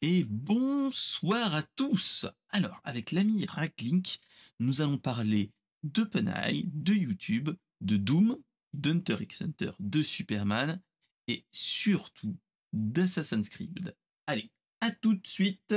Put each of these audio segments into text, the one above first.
Et bonsoir à tous. Alors, avec l'ami Racklink, nous allons parler d'OpenAI, de YouTube, de Doom, d'Hunter x Hunter, de Superman et surtout d'Assassin's Creed. Allez, à tout de suite.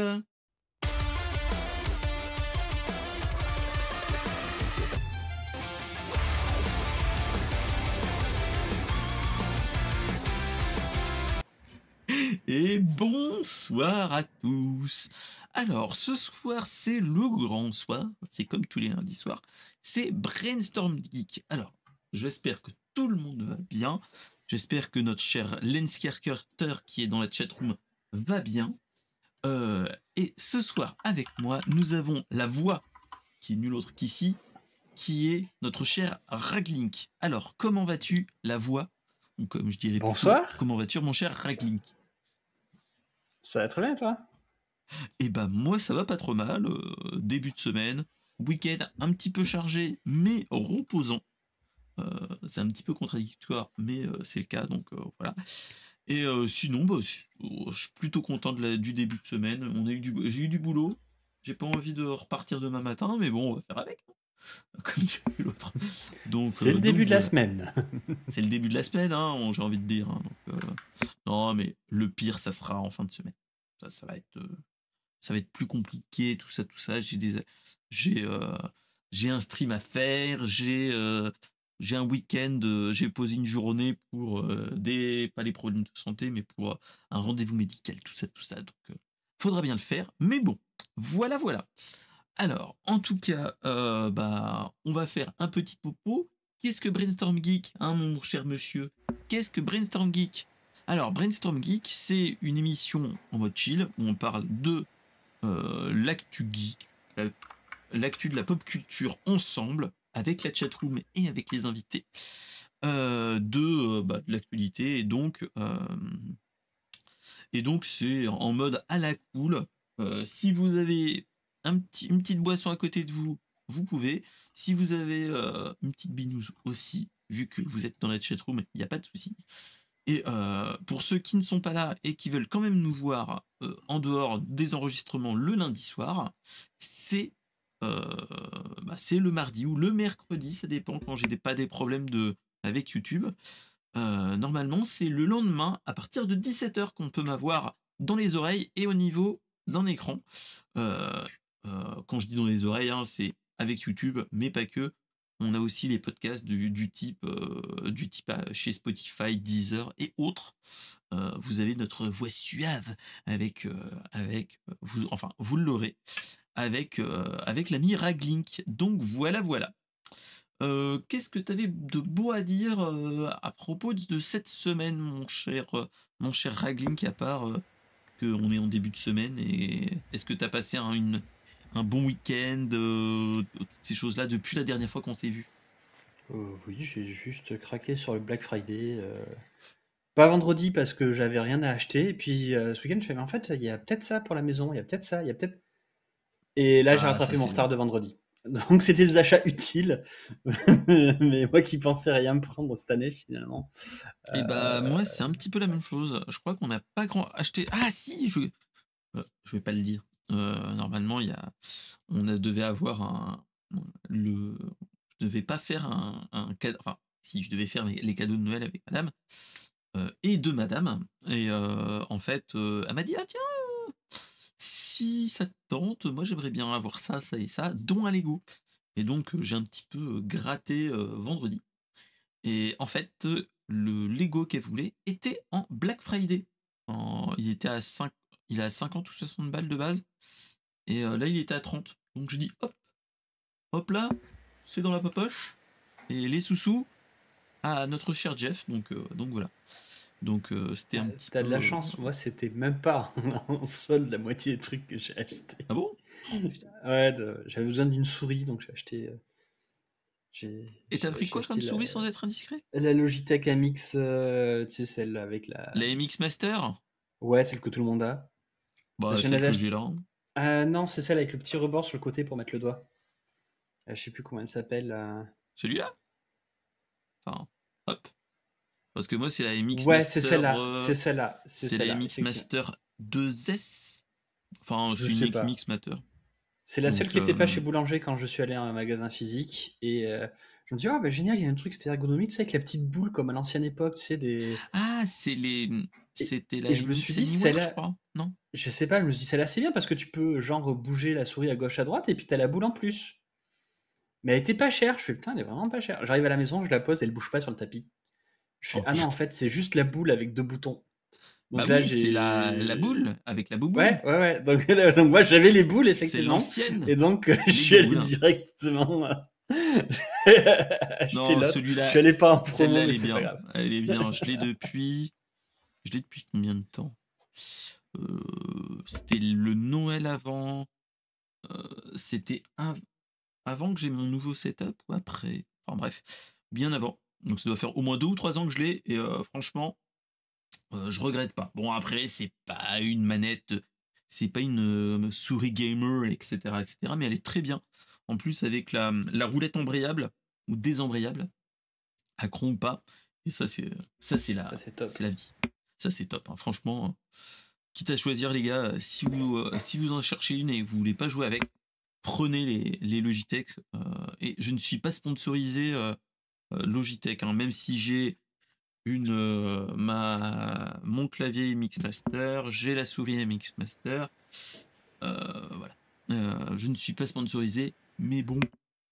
Et bonsoir à tous. Alors, ce soir, c'est le grand soir. C'est comme tous les lundis soirs. C'est Brainstorm Geek. Alors, j'espère que tout le monde va bien. J'espère que notre cher Lenskerker qui est dans la chatroom va bien. Euh, et ce soir, avec moi, nous avons la voix qui est nulle autre qu'ici, qui est notre cher Raglink. Alors, comment vas-tu, la voix? Ou comme je dirais plutôt, Bonsoir, comment vas-tu, mon cher Raglink? ça va très bien toi? Eh ben moi ça va pas trop mal, début de semaine, week-end un petit peu chargé mais reposant. C'est un petit peu contradictoire mais c'est le cas donc voilà. Et sinon bah, je suis plutôt content du début de semaine. J'ai eu du boulot, j'ai pas envie de repartir demain matin mais bon on va faire avec, hein, comme dirait l'autre. C'est le Donc début de la voilà, semaine. c'est le début de la semaine, hein, j'ai envie de dire, hein, non mais le pire ça sera en fin de semaine. Ça va être ça va être plus compliqué, tout ça, tout ça. J'ai, j'ai un stream à faire, j'ai un week-end, j'ai posé une journée pour pas les problèmes de santé, mais pour un rendez-vous médical, tout ça, tout ça. Donc, faudra bien le faire. Mais bon, voilà, voilà. Alors, en tout cas, bah, on va faire un petit topo. Qu'est-ce que Brainstorm Geek, hein, mon cher monsieur? Qu'est-ce que Brainstorm Geek? Alors, Brainstorm Geek, c'est une émission en mode chill où on parle de l'actu geek, la- l'actu de la pop culture ensemble, avec la chatroom et avec les invités, de l'actualité. Et donc c'est en mode à la cool. Si vous avez une petite boisson à côté de vous, vous pouvez. Si vous avez une petite binouze aussi, vu que vous êtes dans la chatroom, il n'y a pas de souci. Et pour ceux qui ne sont pas là et qui veulent quand même nous voir en dehors des enregistrements le lundi soir, c'est euh, c'est le mardi ou le mercredi, ça dépend quand pas des problèmes avec YouTube. Normalement, c'est le lendemain à partir de 17h qu'on peut m'avoir dans les oreilles et au niveau d'un écran. Euh, Quand je dis dans les oreilles, hein, c'est avec YouTube, mais pas que. On a aussi les podcasts du type chez Spotify, Deezer et autres. Vous avez notre voix suave enfin, vous l'aurez avec l'ami Raglink. Donc voilà, voilà. Qu'est-ce que tu avais de beau à dire à propos de cette semaine, mon cher Raglink, à part qu'on est en début de semaine et est-ce que tu as passé un bon week-end, toutes ces choses-là depuis la dernière fois qu'on s'est vu? Oui, j'ai juste craqué sur le Black Friday. Pas vendredi parce que j'avais rien à acheter. Et puis ce week-end, je fais, mais en fait, il y a peut-être ça pour la maison, il y a peut-être ça, il y a peut-être. Et là, j'ai Ah, ça rattrapé mon c'est bien. retard de vendredi. Donc c'était des achats utiles. Mais moi qui pensais rien me prendre cette année, finalement. Et bah moi Euh, c'est un petit peu la même chose. Je crois qu'on n'a pas grand acheté. Ah si, je vais pas le dire. Normalement devait avoir le, je devais pas faire un cadeau. Enfin, si je devais faire les cadeaux de Noël avec Madame et de Madame. Et en fait, elle m'a dit ah tiens, si ça te tente, moi j'aimerais bien avoir ça, ça et ça, dont un Lego. Et donc j'ai un petit peu gratté vendredi. Et en fait, le Lego qu'elle voulait était en Black Friday. Il était il est à 50 ou 60 balles de base. Et là, il était à 30. Donc je dis hop, hop là, c'est dans la poche. Et les sous-sous à notre cher Jeff. Donc voilà. Donc c'était un petit T'as peu. de la chance, moi c'était même pas en solde la moitié des trucs que j'ai acheté. Ah bon? Oh, putain. Ouais, j'avais besoin d'une souris, donc j'ai acheté. Et t'as pris J'ai quoi acheté comme souris sans être indiscret? la Logitech MX, tu sais, celle avec La la. MX Master? Ouais, celle que tout le monde a. Bah, J'en celle avais que acheté. j'ai là, hein. Non, c'est celle avec le petit rebord sur le côté pour mettre le doigt. Je sais plus comment elle s'appelle. Celui-là? Enfin, hop. Parce que moi, c'est la MX Ouais, c'est Master. celle-là, c'est celle-là, c'est C'est la celle-là, MX effectivement. Master 2S. Enfin, Je c'est une sais pas. X-Mix Matter. C'est la seule Donc, qui était pas chez Boulanger quand je suis allé à un magasin physique et je me dis: «Ah bah génial, il y a un truc, c'était ergonomique, tu sais, avec la petite boule comme à l'ancienne époque, tu sais, des» ah, c'est les. et C'était et la je me suis MX dit: Anywhere, je «Celle-là» crois, non? je sais pas, je me suis dit: «Celle-là, c'est bien parce que tu peux genre bouger la souris à gauche, à droite et puis tu as la boule en plus». Mais elle était pas chère, je fais: «Putain, elle est vraiment pas chère». J'arrive à la maison, je la pose, elle bouge pas sur le tapis. Je fais: Oh «Ah non, en merde. fait, c'est juste la boule avec 2 boutons». Bah Donc là, oui, c'est la j'ai boule, avec la bouboule. ouais, ouais, ouais, donc donc moi, j'avais les boules C'est effectivement l'ancienne, et donc je les suis allé boules. directement, acheter Non, l'autre. Je celui-là, suis allé pas en celle-là, promo, elle mais est c'est pas bien. grave. Elle est bien. Je l'ai depuis combien de temps? C'était le Noël avant. C'était avant que j'ai mon nouveau setup ou après? Enfin bref, bien avant. Donc ça doit faire au moins 2 ou 3 ans que je l'ai et franchement, je regrette pas. Bon après, c'est pas une manette, c'est pas une, souris gamer et cetera, mais elle est très bien. En plus avec la roulette embrayable ou désembrayable, à cran ou pas et Ça, c'est top. c'est la vie. Ça c'est top, hein. Franchement, quitte à choisir les gars, si vous en cherchez une et que vous voulez pas jouer avec, prenez les Logitech, et je ne suis pas sponsorisé, Logitech, hein, même si j'ai mon clavier MX Master, j'ai la souris MX Master, voilà. Je ne suis pas sponsorisé, mais bon,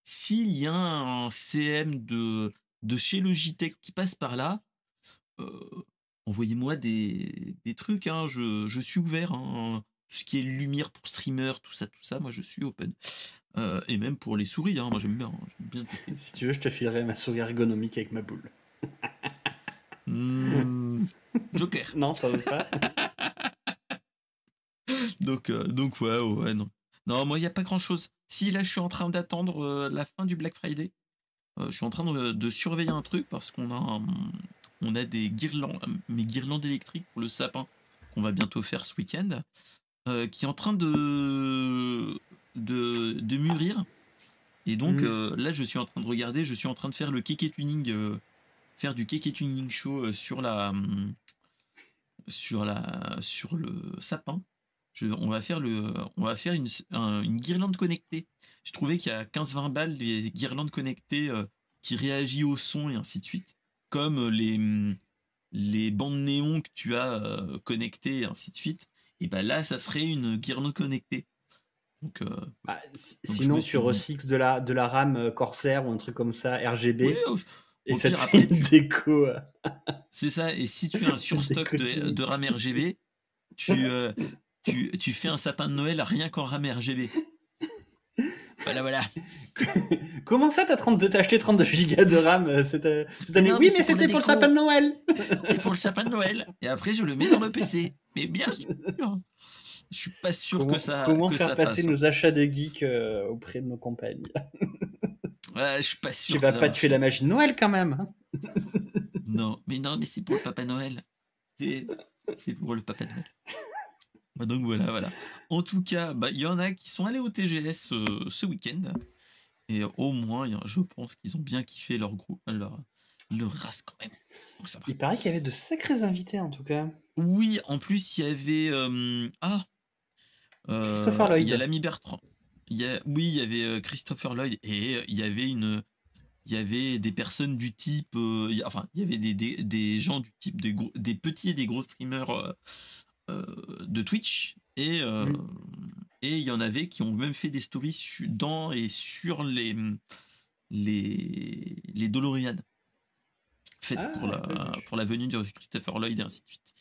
s'il y a un CM de chez Logitech qui passe par là, envoyez-moi des trucs, hein, je suis ouvert, hein. Tout ce qui est lumière pour streamer, tout ça, moi je suis open. Et même pour les souris, hein, moi j'aime bien tester. Si tu veux, je te filerai ma souris ergonomique avec ma boule. Mmh, Joker. Non, t'en veux pas? Donc ouais, non. Non, moi il y a pas grand-chose. Si là je suis en train d'attendre, la fin du Black Friday, je suis en train de surveiller un truc parce on a des guirlandes, mes guirlandes électriques pour le sapin qu'on va bientôt faire ce week-end, qui est en train de mûrir et donc Mmh. là je suis en train de regarder, je suis en train de faire le kéké tuning, faire du kéké tuning show, sur le sapin. On va faire une guirlande connectée. Je trouvais qu'il y a 15-20 balles les guirlandes connectées, qui réagit au son et ainsi de suite, comme les bandes néons que tu as connectées et ainsi de suite. Et ben là, ça serait une guirlande connectée. Donc, euh, Bah, donc je me sinon, tu suis dit, recycles de la RAM Corsair ou un truc comme ça, oui, RGB, et au ça te pire fait après une déco, c'est ça. Et si tu as un une surstock déco de tuning. RAM RGB, tu, euh, tu fais un sapin de Noël rien qu'en RAM RGB. Voilà, voilà. Comment ça, t'as acheté 32 gigas de RAM cette Mais année? non, mais Oui, mais c'est pour la c'était pour le sapin de déco. Noël. C'est pour le sapin de Noël. Et après, je le mets dans le PC. Mais bien sûr. Je suis pas sûr Comment que faire ça passer passe, hein. nos achats de geeks auprès de nos compagnes? Ouais, je suis pas Tu sûr que vas ça pas tuer marche, la hein. magie de Noël quand même, hein? Non, mais c'est pour le Papa Noël. C'est c'est pour le Papa Noël. Bah, donc voilà, voilà. En tout cas, bah, il y en a qui sont allés au TGS ce week-end. Et au moins, je pense qu'ils ont bien kiffé leur groupe, leur race quand même. Donc ça va. Il paraît qu'il y avait de sacrés invités en tout cas. Oui, en plus, il y avait. Christopher Il y a Lloyd. l'ami Bertrand. Oui, il y avait Christopher Lloyd et il y avait des personnes du type, enfin, il y avait des gens du type des petits et des gros streamers de Twitch Mm. et il y en avait qui ont même fait des stories dans et sur les DeLorean faites Ah, pour la venue de Christopher Lloyd et ainsi de suite.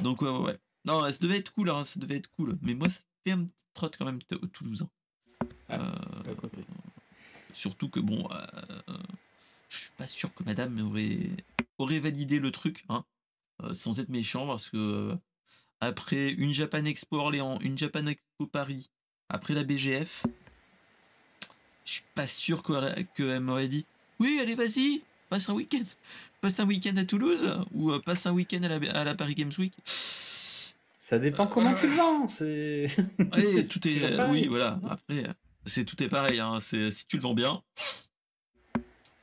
Donc ouais, ouais, ouais. Non, ça devait être cool, hein, ça devait être cool. Mais moi, ça fait un petit trotte quand même toulousain. ah, Euh, à côté. Surtout que bon, je suis pas sûr que madame aurait validé le truc, hein, sans être méchant, parce que après une Japan Expo Orléans, une Japan Expo Paris, après la BGF, je suis pas sûr qu'elle m'aurait dit oui, allez, vas-y, passe un week-end. Passe un week-end à Toulouse ou passe un week-end à la Paris Games Week. Ça dépend comment tu le vends, c'est Ouais, c'est toujours oui, pareil. voilà. Après, tout est pareil, hein. Si tu le vends bien,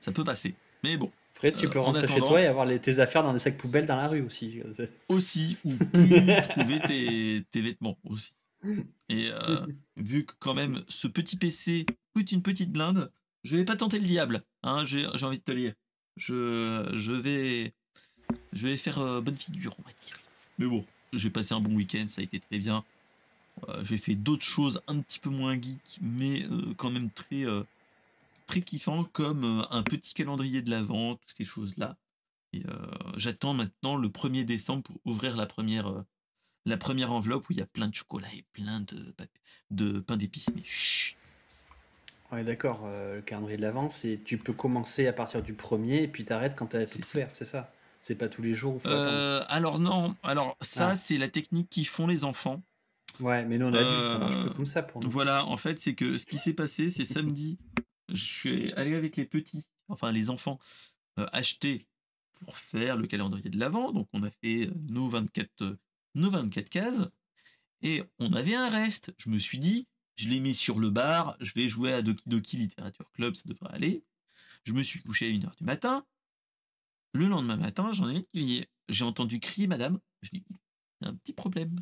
ça peut passer. Mais bon. Après, tu peux En rentrer chez toi attendant, et avoir tes affaires dans des sacs poubelles dans la rue aussi. aussi, ou plus trouver tes vêtements aussi. Et vu que quand même ce petit PC coûte une petite blinde, je vais pas tenter le diable, hein, j'ai envie de te lire. Je vais faire bonne figure, on va dire. Mais bon, j'ai passé un bon week-end, ça a été très bien. J'ai fait d'autres choses un petit peu moins geek, mais quand même très kiffant, comme un petit calendrier de l'Avent, toutes ces choses-là. Et j'attends maintenant le 1er décembre pour ouvrir la première enveloppe où il y a plein de chocolat et plein de pain d'épices. Mais chut. Ouais, d'accord. Le calendrier de l'Avent, c'est tu peux commencer à partir du premier et puis t'arrêtes quand t'as tout C'est ça. ouvert, c'est ça? C'est pas tous les jours où faut attendre. Alors non, alors ça Ah, c'est la technique qu'ils font les enfants. ouais, mais nous, on est adultes, ça marche plus Euh, comme ça pour nous. voilà, en fait c'est que ce qui s'est passé, c'est samedi, je suis allé avec les petits, enfin les enfants, acheter pour faire le calendrier de l'Avent. Donc on a fait nos 24 cases. Et on avait un reste. Je me suis dit, je l'ai mis sur le bar, je vais jouer à Doki Doki Literature Club, ça devrait aller. Je me suis couché à 1h du matin. Le lendemain matin, j'en ai crié. J'ai entendu crier madame. Je dis, il y a un petit problème.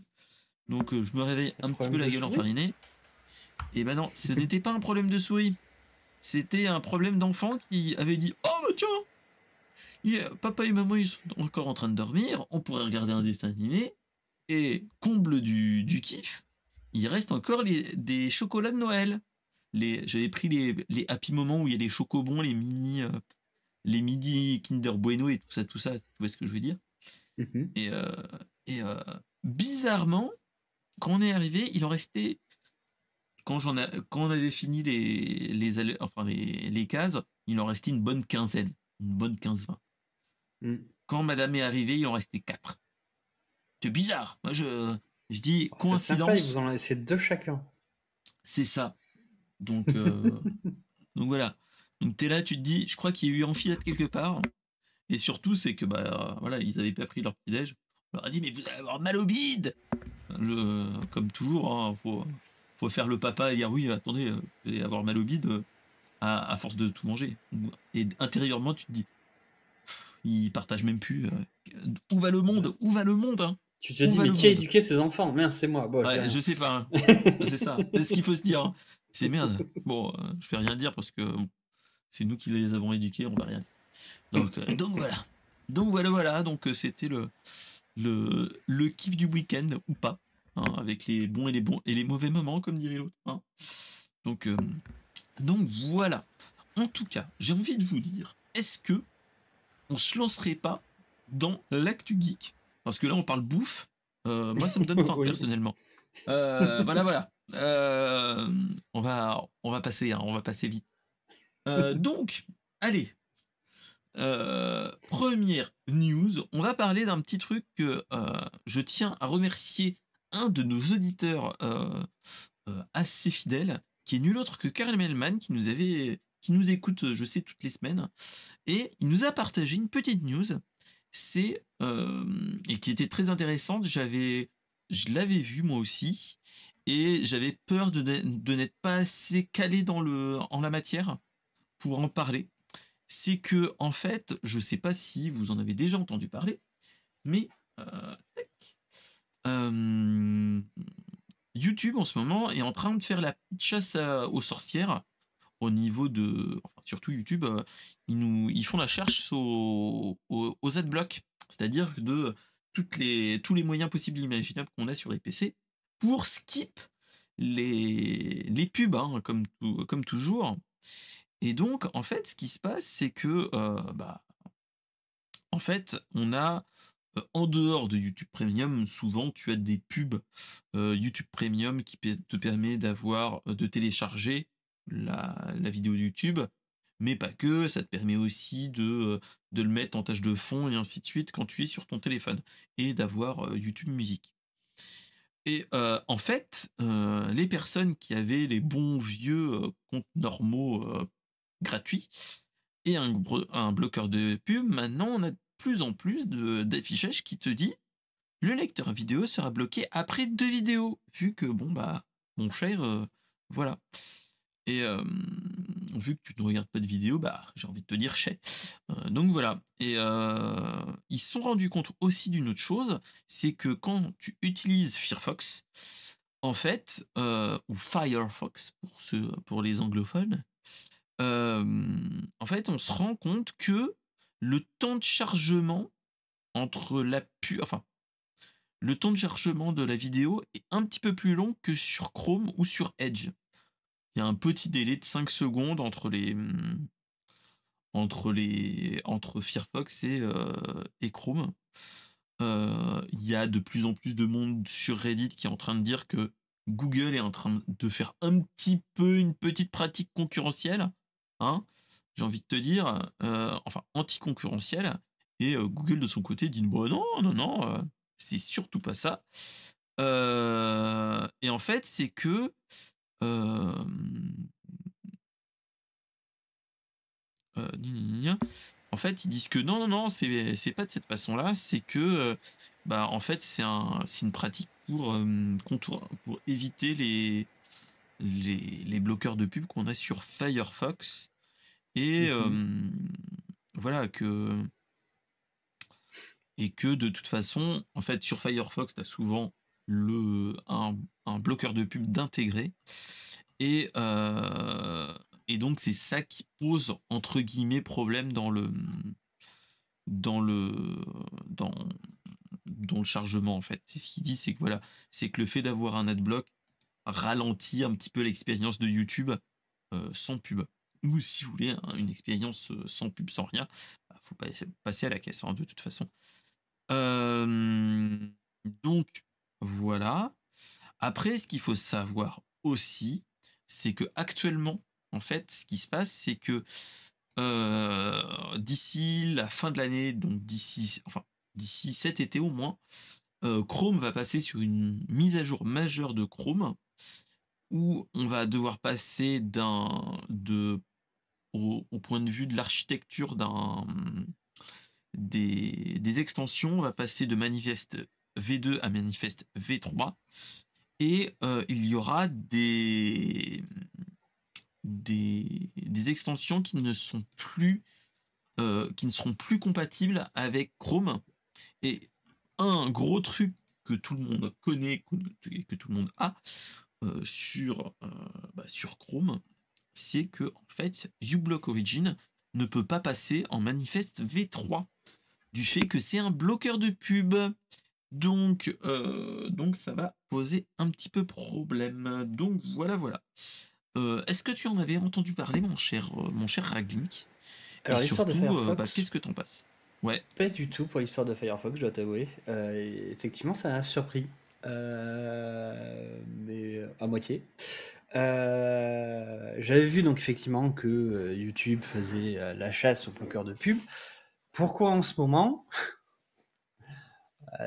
Donc je me réveille Un un petit problème peu de la gueule souris? enfarinée. Et ben non, ce n'était pas un problème de souris. C'était un problème d'enfant qui avait dit, oh bah tiens, papa et maman ils sont encore en train de dormir, on pourrait regarder un dessin animé. Et comble du kiff, il reste encore des chocolats de Noël. J'avais pris les Happy Moments où il y a les chocobons, les midi Kinder Bueno et tout ça, tu vois ce que je veux dire. Mhm. Et, bizarrement, quand on est arrivé, il en restait, quand on avait fini les cases, il en restait une bonne quinzaine, une bonne 15-20. Mm. Quand madame est arrivée, il en restait 4. C'est bizarre. Moi, je dis Oh, c'est sympa, ils vous coïncidence, en ont laissé deux chacun. c'est ça. Donc, donc voilà. Donc t'es là, tu te dis, je crois qu'il y a eu enfilade quelque part. Et surtout, c'est que bah voilà, ils avaient pas pris leur petit déj. On leur a dit, mais vous allez avoir mal au bide. Comme toujours, hein, faut faire le papa et dire oui, attendez, vous allez avoir mal au bide à force de tout manger. Et intérieurement, tu te dis, ils partagent même plus. Où va le Ouais. monde? Où va le monde, hein? Tu te Où dis, va mais le qui a monde? éduqué ses enfants? Merde, c'est moi. Bon, je dis Ouais, rien. je sais pas, hein. C'est ça. C'est ce qu'il faut se dire, hein. C'est merde. Bon, je vais rien dire parce que c'est nous qui les avons éduqués, on va rien dire. Donc voilà. Donc voilà. Donc c'était le kiff du week-end ou pas, hein, avec les bons et les mauvais moments, comme dirait l'autre, hein. Donc, donc voilà. En tout cas, j'ai envie de vous dire, est-ce que on se lancerait pas dans l'actu geek? Parce que là, on parle bouffe. Moi, ça me donne faim, Oui. personnellement. Voilà. On va passer, hein, on va passer vite. Donc, allez. Première news, on va parler d'un petit truc que je tiens à remercier un de nos auditeurs assez fidèles, qui est nul autre que Karl Melman, qui nous écoute, je sais, toutes les semaines, et il nous a partagé une petite news, et qui était très intéressante. Je l'avais vu moi aussi, et j'avais peur de n'être pas assez calé en la matière pour en parler. C'est que, en fait, je sais pas si vous en avez déjà entendu parler, mais tac, euh, YouTube en ce moment est en train de faire la petite chasse aux sorcières au niveau de, enfin, surtout YouTube, ils font la chasse aux adblocks, c'est-à-dire de tous les moyens possibles et imaginables qu'on a sur les PC pour skip les pubs, hein, comme toujours. Et donc, en fait, ce qui se passe, c'est que, bah, en fait, on a, en dehors de YouTube Premium, souvent tu as des pubs YouTube Premium qui te permet de télécharger la vidéo de YouTube, mais pas que, ça te permet aussi de le mettre en tâche de fond et ainsi de suite quand tu es sur ton téléphone et d'avoir YouTube Musique. Et en fait, les personnes qui avaient les bons vieux comptes normaux gratuits et un bloqueur de pub, maintenant on a de plus en plus d'affichage qui te dit le lecteur vidéo sera bloqué après 2 vidéos, vu que bon bah mon cher, voilà. Et vu que tu ne regardes pas de vidéos, bah, j'ai envie de te dire chais. Donc voilà et ils se sont rendus compte aussi d'une autre chose, c'est que quand tu utilises Firefox, en fait, ou Firefox pour les anglophones, en fait, on se rend compte que le temps de chargement entre la pu enfin, le temps de chargement de la vidéo est un petit peu plus long que sur Chrome ou sur Edge. Il y a un petit délai de 5 secondes entre Firefox et Chrome. Il y a de plus en plus de monde sur Reddit qui est en train de dire que Google est en train de faire un petit peu une petite pratique concurrentielle, hein, j'ai envie de te dire, enfin anticoncurrentielle et Google de son côté dit: «Bah non, non, non, c'est surtout pas ça». Et en fait, c'est que, hem, gna gna gna en fait, ils disent que non, non, non, c'est pas de cette façon-là, c'est que, bah, en fait, c'est une pratique pour éviter les bloqueurs de pub qu'on a sur Firefox et Mhm. voilà que de toute façon, en fait, sur Firefox, tu as souvent le un bloqueur de pub d'intégrer et et donc c'est ça qui pose entre guillemets «problème» dans le dans dans le chargement, en fait. C'est ce qu'il dit, c'est que voilà, c'est que le fait d'avoir un adblock ralentit un petit peu l'expérience de YouTube, sans pub. Ou si vous voulez, une expérience, sans pub, sans rien, bah, faut passer à la caisse, hein, de toute façon. Hem, donc voilà. Après, ce qu'il faut savoir aussi, c'est que actuellement, en fait, ce qui se passe, c'est que, d'ici la fin de l'année, donc d'ici cet été au moins, Chrome va passer sur une mise à jour majeure de Chrome, où on va devoir passer au point de vue de l'architecture des extensions, on va passer de manifeste V2 à manifeste V3 et il y aura des extensions qui ne seront plus compatibles avec Chrome et un gros truc que tout le monde connaît et que tout le monde a, sur Chrome, c'est que en fait, uBlock Origin ne peut pas passer en manifeste V3 du fait que c'est un bloqueur de pub. Donc ça va poser un petit peu problème. Donc voilà, voilà. Est-ce que tu en avais entendu parler, mon cher Raglink? Et Alors, l'histoire de surtout, bah, Firefox, qu'est-ce que t'en passes? Ouais, pas du tout pour l'histoire de Firefox, je dois t'avouer. Et effectivement, ça m'a surpris. Mais à moitié. J'avais vu donc effectivement que YouTube faisait la chasse aux bloqueurs de pub. Pourquoi en ce moment?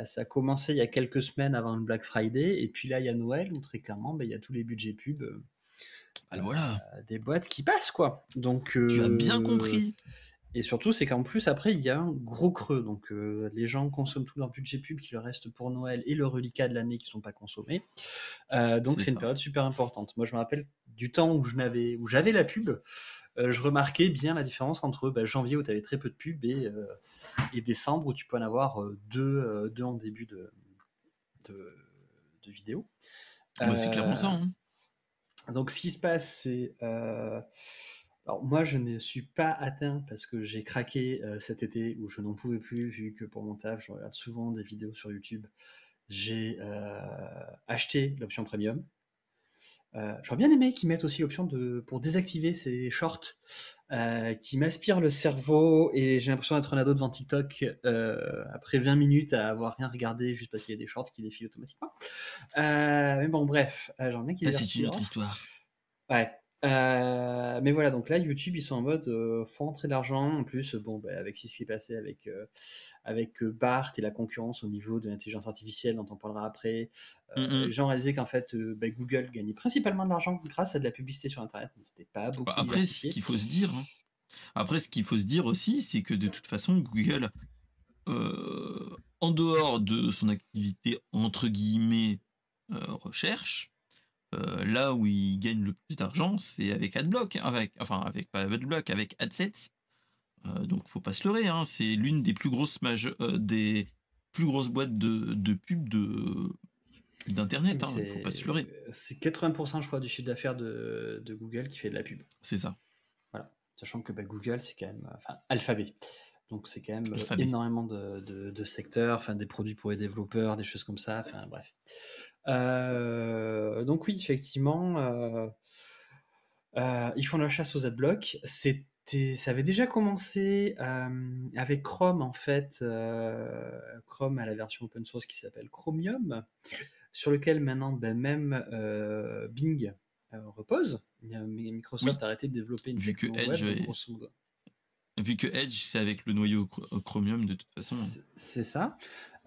Ça a commencé il y a quelques semaines avant le Black Friday, et puis là il y a Noël où très clairement il y a tous les budgets pub bah, le voilà, des boîtes qui passent quoi. Donc tu as bien compris. et surtout c'est qu'en plus après il y a un gros creux. Donc les gens consomment tout leur budget pub qui leur reste pour Noël et le reliquat de l'année qui ne sont pas consommés. Donc C'est c'est une ça. période super importante. Moi je me rappelle du temps où j'avais la pub. Je remarquais bien la différence entre janvier où tu avais très peu de pub et décembre où tu peux en avoir deux en début de, de vidéo. Bah, c'est clairement ça, Euh, hein. donc ce qui se passe, c'est... alors moi, je ne suis pas atteint parce que j'ai craqué cet été où je n'en pouvais plus, vu que pour mon taf, je regarde souvent des vidéos sur YouTube. J'ai acheté l'option premium. J'aurais bien aimé qu'ils mettent aussi l'option pour désactiver ces shorts qui m'aspirent le cerveau et j'ai l'impression d'être un ado devant TikTok après 20 minutes à avoir rien regardé juste parce qu'il y a des shorts qui défilent automatiquement. Mais bon, bref, j'aimerais bien qu'ils Ça, c'est une autre désactivent. histoire. Ouais. Mais voilà, donc là, YouTube, ils sont en mode faut rentrer de l'argent. En plus, bon, avec ce qui s'est passé avec BART et la concurrence au niveau de l'intelligence artificielle, dont on parlera après, Mmh les mh. gens réalisaient qu'en fait, Google gagnait principalement de l'argent grâce à de la publicité sur Internet, mais c'était pas Bah, beaucoup après, ce diversifié. qu'il faut se dire, hein, après ce qu'il faut se dire aussi, c'est que de toute façon, Google, en dehors de son activité entre guillemets, «recherche», Là où ils gagnent le plus d'argent, c'est avec Adblock, avec pas Adblock, avec AdSense. Donc faut pas se leurrer, hein, c'est l'une des plus grosses des plus grosses boîtes de pub Mais d'internet, hein, faut pas se leurrer. c'est 80%, je crois, du chiffre d'affaires de Google qui fait de la pub. C'est ça, Voilà. Sachant que Google, c'est quand même. Enfin, Alphabet. Donc, c'est quand même Alphabet. énormément de secteurs, enfin, des produits pour les développeurs, des choses comme ça. Enfin, bref. Donc, oui, effectivement, ils font la chasse aux adblocks. Ça avait déjà commencé avec Chrome, en fait. Chrome a la version open source qui s'appelle Chromium, sur lequel maintenant même Bing repose. Microsoft Oui, a arrêté de développer une vu que techno Edge web, donc est grosso modo. vu que Edge, c'est avec le noyau Chromium de toute façon, hein. C'est ça.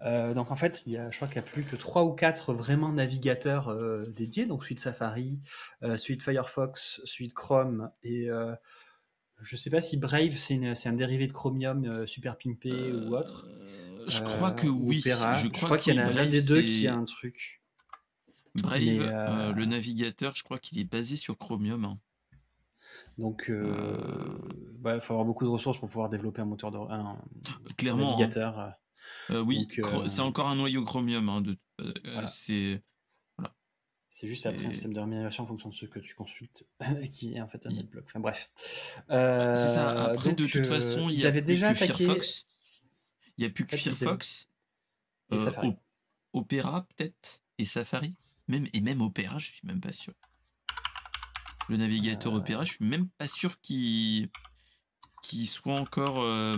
Donc en fait, je crois qu'il n'y a plus que 3 ou 4 vraiment navigateurs dédiés, donc celui de Safari, celui de Firefox, celui de Chrome, et je ne sais pas si Brave c'est un dérivé de Chromium super pimpé ou autre, Je crois que ou oui, Opera. je Je crois crois que qu'il y oui, en a l'un Brave des deux qui a c'est un truc. Mais Brave, le navigateur, je crois qu'il est basé sur Chromium, hein. donc, Euh, il faut avoir beaucoup de ressources pour pouvoir développer un moteur un Clairement, hein. navigateur. Oui, Donc, c'est encore un noyau Chromium, hein, voilà. c'est voilà, C'est juste après un c'est système de rémunération en fonction de ce que tu consultes, qui est en fait un i- adblock. Enfin bref. c'est ça. Après, de Donc, toute façon, il y ils a avaient plus déjà que attaqué. Firefox. Il y a plus En que fait, ils avaient. Firefox, Et Safari. Opera peut-être et Safari. Même Opera, je suis même pas sûr. Le navigateur Opera, je suis même pas sûr qu'il soit encore à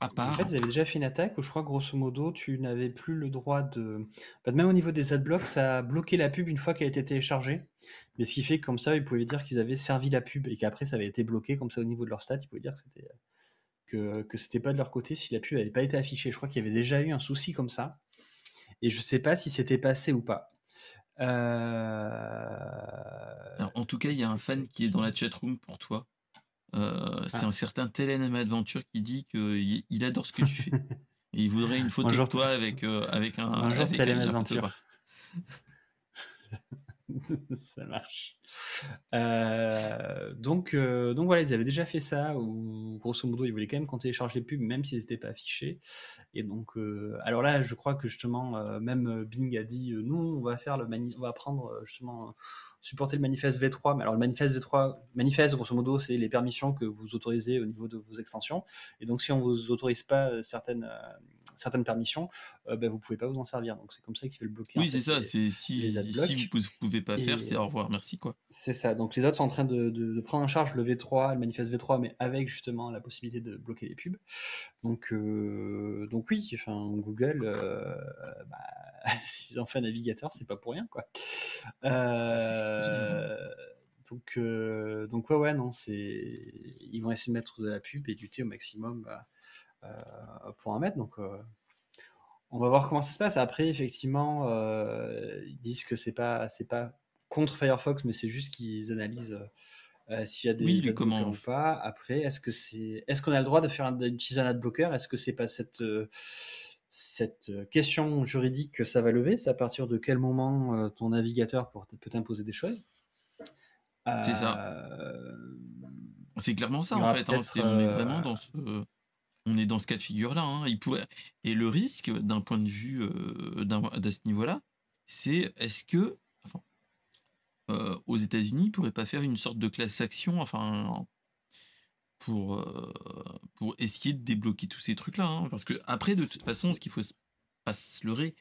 En fait, part. ils avaient déjà fait une attaque où je crois grosso modo, tu n'avais plus le droit de. Même au niveau des adblocks, ça a bloqué la pub une fois qu'elle a été téléchargée. Mais ce qui fait que comme ça, ils pouvaient dire qu'ils avaient servi la pub et qu'après ça avait été bloqué comme ça au niveau de leur stat. Ils pouvaient dire que c'était pas de leur côté si la pub n'avait pas été affichée. Je crois qu'il y avait déjà eu un souci comme ça. Et je sais pas si c'était passé ou pas. Alors, en tout cas, il y a un fan qui est dans la chatroom pour toi. C'est Ah. un certain Telen Adventure qui dit qu'il adore ce que tu fais. Et il voudrait une photo de Bonjour, toi avec bonjour la photo de Télémaventure. bras. Ça marche. Donc voilà, ils avaient déjà fait ça, où grosso modo, ils voulaient quand même qu'on télécharge les pubs, même s'ils n'étaient pas affichés. Et donc, alors là, je crois que justement, même Bing a dit, nous, on va faire on va prendre justement supporter le manifeste V3. Mais alors le manifeste V3, grosso modo, c'est les permissions que vous autorisez au niveau de vos extensions. Et donc, si on vous autorise pas certaines permissions, vous pouvez pas vous en servir. Donc c'est comme ça qu'il veut le bloquer en Oui, c'est fait ça. C'est les si vous adblocks. pouvez pas faire, c'est Et au revoir, merci quoi. c'est ça. Donc les autres sont en train de prendre en charge le V3, le manifeste V3, mais avec justement la possibilité de bloquer les pubs. Donc oui, enfin, Google, s'ils ont fait un navigateur, c'est pas pour rien, quoi. C'est ce qu'il faut se dire, hein. Donc ouais, non, ils vont essayer de mettre de la pub et lutter au maximum pour en mettre. Donc on va voir comment ça se passe. Après, effectivement, ils disent que c'est pas contre Firefox, mais c'est juste qu'ils analysent s'il y a Oui, des adblockers ou pas. Après, est-ce qu'on a le droit d'utiliser un adblocker? Est-ce que c'est pas cette question juridique que ça va lever? C'est à partir de quel moment ton navigateur peut t'imposer des choses? c'est ça. Euh, C'est clairement il ça y en aura fait, hein. peut-être. On est vraiment on est dans ce cas de figure-là, hein. Et le risque, d'un point de vue de ce niveau-là, c'est est-ce que, enfin, aux États-Unis, ils pourraient pas faire une sorte de class action, enfin, pour essayer de débloquer tous ces trucs-là, hein. Parce que après, de toute façon, ce qu'il faut pas se leurrer,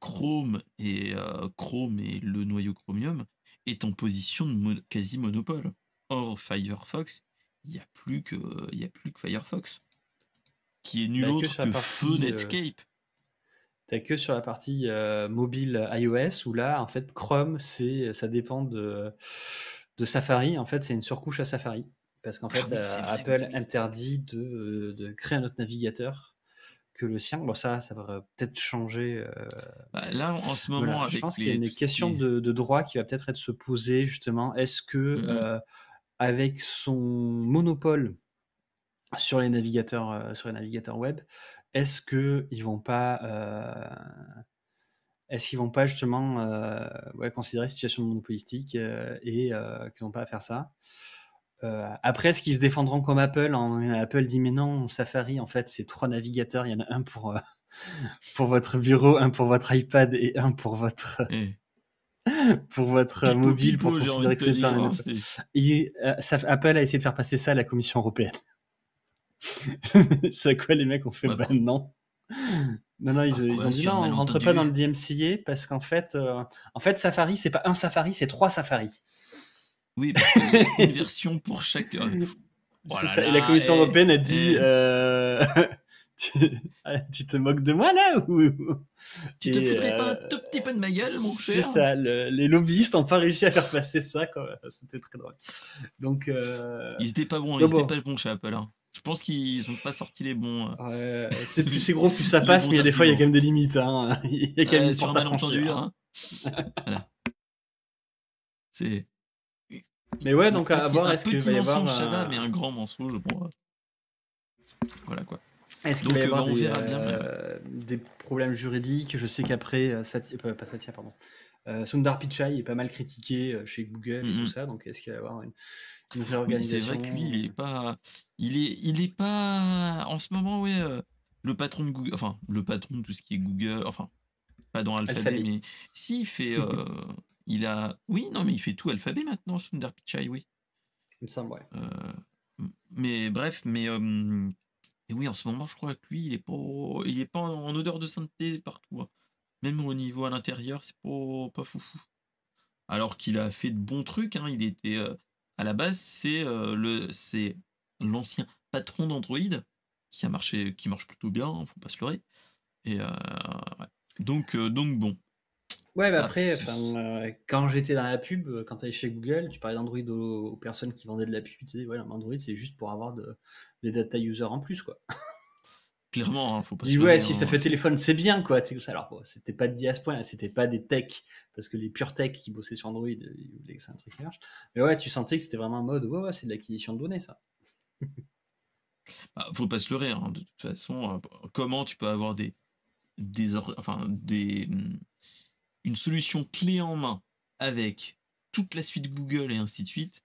Chrome et le noyau Chromium est en position de quasi monopole. Or, Firefox, il y a plus que Firefox, qui est nul T'as que autre sur la que feu partie. Netscape. T'as que sur la partie mobile iOS où là, en fait, Chrome, ça dépend de Safari. En fait, c'est une surcouche à Safari. Parce qu'en Ah fait, oui, c'est vrai, oui, Apple oui. interdit de créer un autre navigateur que le sien. Bon, ça va peut-être changer. Bah, là, en ce moment, Voilà, je avec pense qu'il y a tout une ce question qui est. de droit qui va peut-être être se poser, justement. Est-ce que, Mm, mm. avec son monopole sur les navigateurs web, est-ce qu'ils vont pas est-ce qu'ils vont pas justement considérer situation monopolistique et qu'ils n'ont pas à faire ça. Après, est-ce qu'ils se défendront comme Apple Apple dit mais non, Safari, en fait, c'est 3 navigateurs. Il y en a un pour votre bureau, un pour votre iPad et un pour votre, Eh, pour votre pipo, mobile pour pipo, j'ai envie de considérer que te c'est pas dire. un. Hein, c'est... Apple a essayé de faire passer ça à la Commission européenne. C'est à quoi les mecs ont fait Bah, non. Non, ils ont dit sur non, un on rentre pas dans le malentendu. DMCA parce qu'en fait, Safari, c'est pas un Safari, c'est 3 Safari. Oui, parce qu'il y a une version pour chaque. Oh C'est là ça. Et la là, Commission européenne a dit tu te moques de moi là ou... tu te foutrais pas un tout petit peu de ma gueule, mon C'est cher? ça, les lobbyistes n'ont pas réussi à faire passer ça, quoi. C'était très drôle. Donc, Ils étaient pas bons, mais ils étaient bon, pas bons chez Apple. Hein. Je pense qu'ils ont pas sorti les bons. plus c'est gros, plus ça Les passe, bons mais il y a des fois, il y a arguments. quand même des limites. Hein. Il y a quand même une Sur un porte à franchir. malentendu, hein. Voilà. C'est. Mais ouais, donc à voir, Un est-ce qu'il petit va y avoir... mensonge, ça va, mais un grand mensonge, bon. Voilà quoi. Est-ce qu'il va y Donc, avoir on verra bien. Mais ouais. des problèmes juridiques? Je sais qu'après, pas Satya, pardon. Sundar Pichai est pas mal critiqué chez Google et tout ça, donc est-ce qu'il va y avoir une Oui, réorganisation? c'est vrai que lui, il est pas. Il est pas. En ce moment, ouais. Le patron de Google. Enfin, le patron de tout ce qui est Google. Enfin, pas dans Alphabet, mais. Si, il fait. Il a. Oui, non, mais il fait tout Alphabet maintenant, Sundar Pichai, oui. Il me semble, ouais. Mais bref, mais. Et oui, en ce moment, je crois que lui, il est pas en odeur de sainteté partout. Hein. Même au niveau à l'intérieur, c'est pas foufou. Alors qu'il a fait de bons trucs. Hein. Il était. À la base, c'est l'ancien patron d'Android qui marche plutôt bien, hein, faut pas se leurrer. Et ouais. Donc bon. Ouais, mais Ça, après, quand j'étais dans la pub, quand tu allais chez Google, tu parlais d'Android aux personnes qui vendaient de la pub, tu disais, ouais, Android, c'est juste pour avoir des data users en plus, quoi. clairement, hein, faut pas Je dis, se ouais, leurrer. si ça Hein, fait téléphone, c'est bien, quoi. Alors, bon, c'était pas dit à ce point, c'était pas des techs, parce que les pure tech qui bossaient sur Android, ils voulaient que c'est un truc qui marche. Mais ouais, tu sentais que c'était vraiment en mode, ouais, c'est de l'acquisition de données, ça. faut pas se leurrer. Hein, de toute façon, comment tu peux avoir une solution clé en main avec toute la suite Google et ainsi de suite,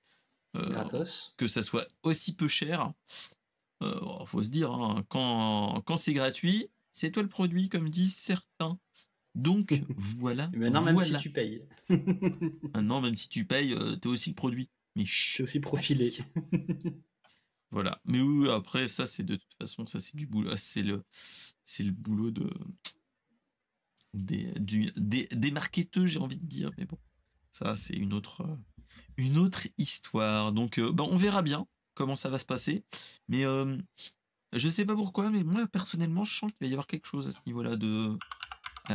Gratos. que ça soit aussi peu cher. Faut se dire, hein, quand c'est gratuit, c'est toi le produit, comme disent certains. Donc voilà. Et maintenant, même si tu payes. Maintenant, même si tu payes, t'es aussi le produit. Mais C'est chut, aussi profilé. voilà. Mais oui, après, ça, c'est de toute façon, ça, c'est du boulot. C'est le boulot des marketeurs, j'ai envie de dire. Mais bon, ça, c'est une autre histoire. Donc, on verra bien comment ça va se passer. Mais je sais pas pourquoi, mais moi, personnellement, je sens qu'il va y avoir quelque chose à ce niveau-là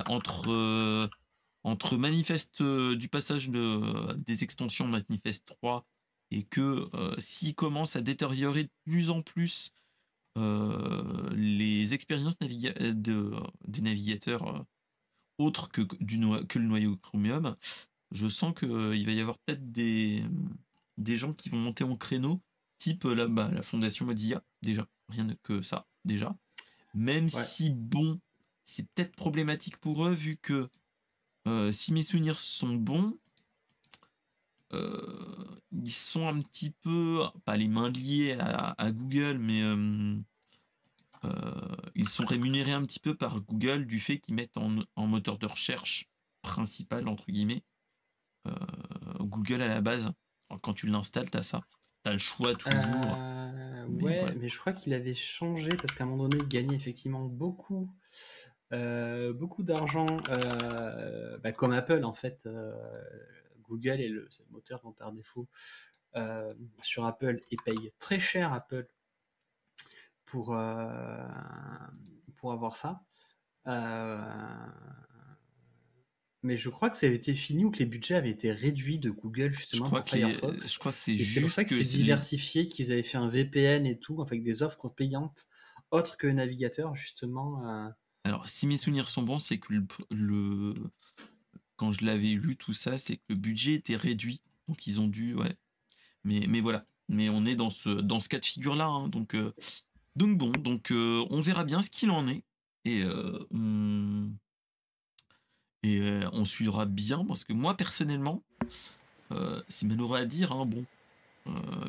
entre Manifest du passage des extensions Manifest 3 et que s'il commence à détériorer de plus en plus les expériences des navigateurs autres que le noyau Chromium, je sens qu'il va y avoir peut-être des gens qui vont monter en créneau, type la fondation Mozilla, déjà, rien que ça, déjà. Même si, bon, c'est peut-être problématique pour eux, vu que si mes souvenirs sont bons, ils sont un petit peu, pas les mains liées à Google, mais ils sont rémunérés un petit peu par Google du fait qu'ils mettent en moteur de recherche principal, entre guillemets, Google à la base. Quand tu l'installes, t'as ça. T'as le choix toujours. Ouais, voilà. mais je crois qu'il avait changé parce qu'à un moment donné, il gagnait effectivement beaucoup d'argent, comme Apple en fait. Google est le moteur par défaut sur Apple et paye très cher Apple pour avoir ça. Mais je crois que ça avait été fini ou que les budgets avaient été réduits de Google justement pour Firefox. Je crois que c'est et c'est pour ça juste que c'est diversifié, qu'ils avaient fait un VPN et tout, avec des offres payantes autres que le navigateur justement. Alors, si mes souvenirs sont bons, c'est que quand je l'avais lu, tout ça, c'est que le budget était réduit. Donc, ils ont dû, ouais. Mais voilà. Mais on est dans ce cas de figure-là. Hein. Donc bon, on verra bien ce qu'il en est. Et Et on suivra bien parce que moi personnellement, c'est malheureux à dire, hein, bon,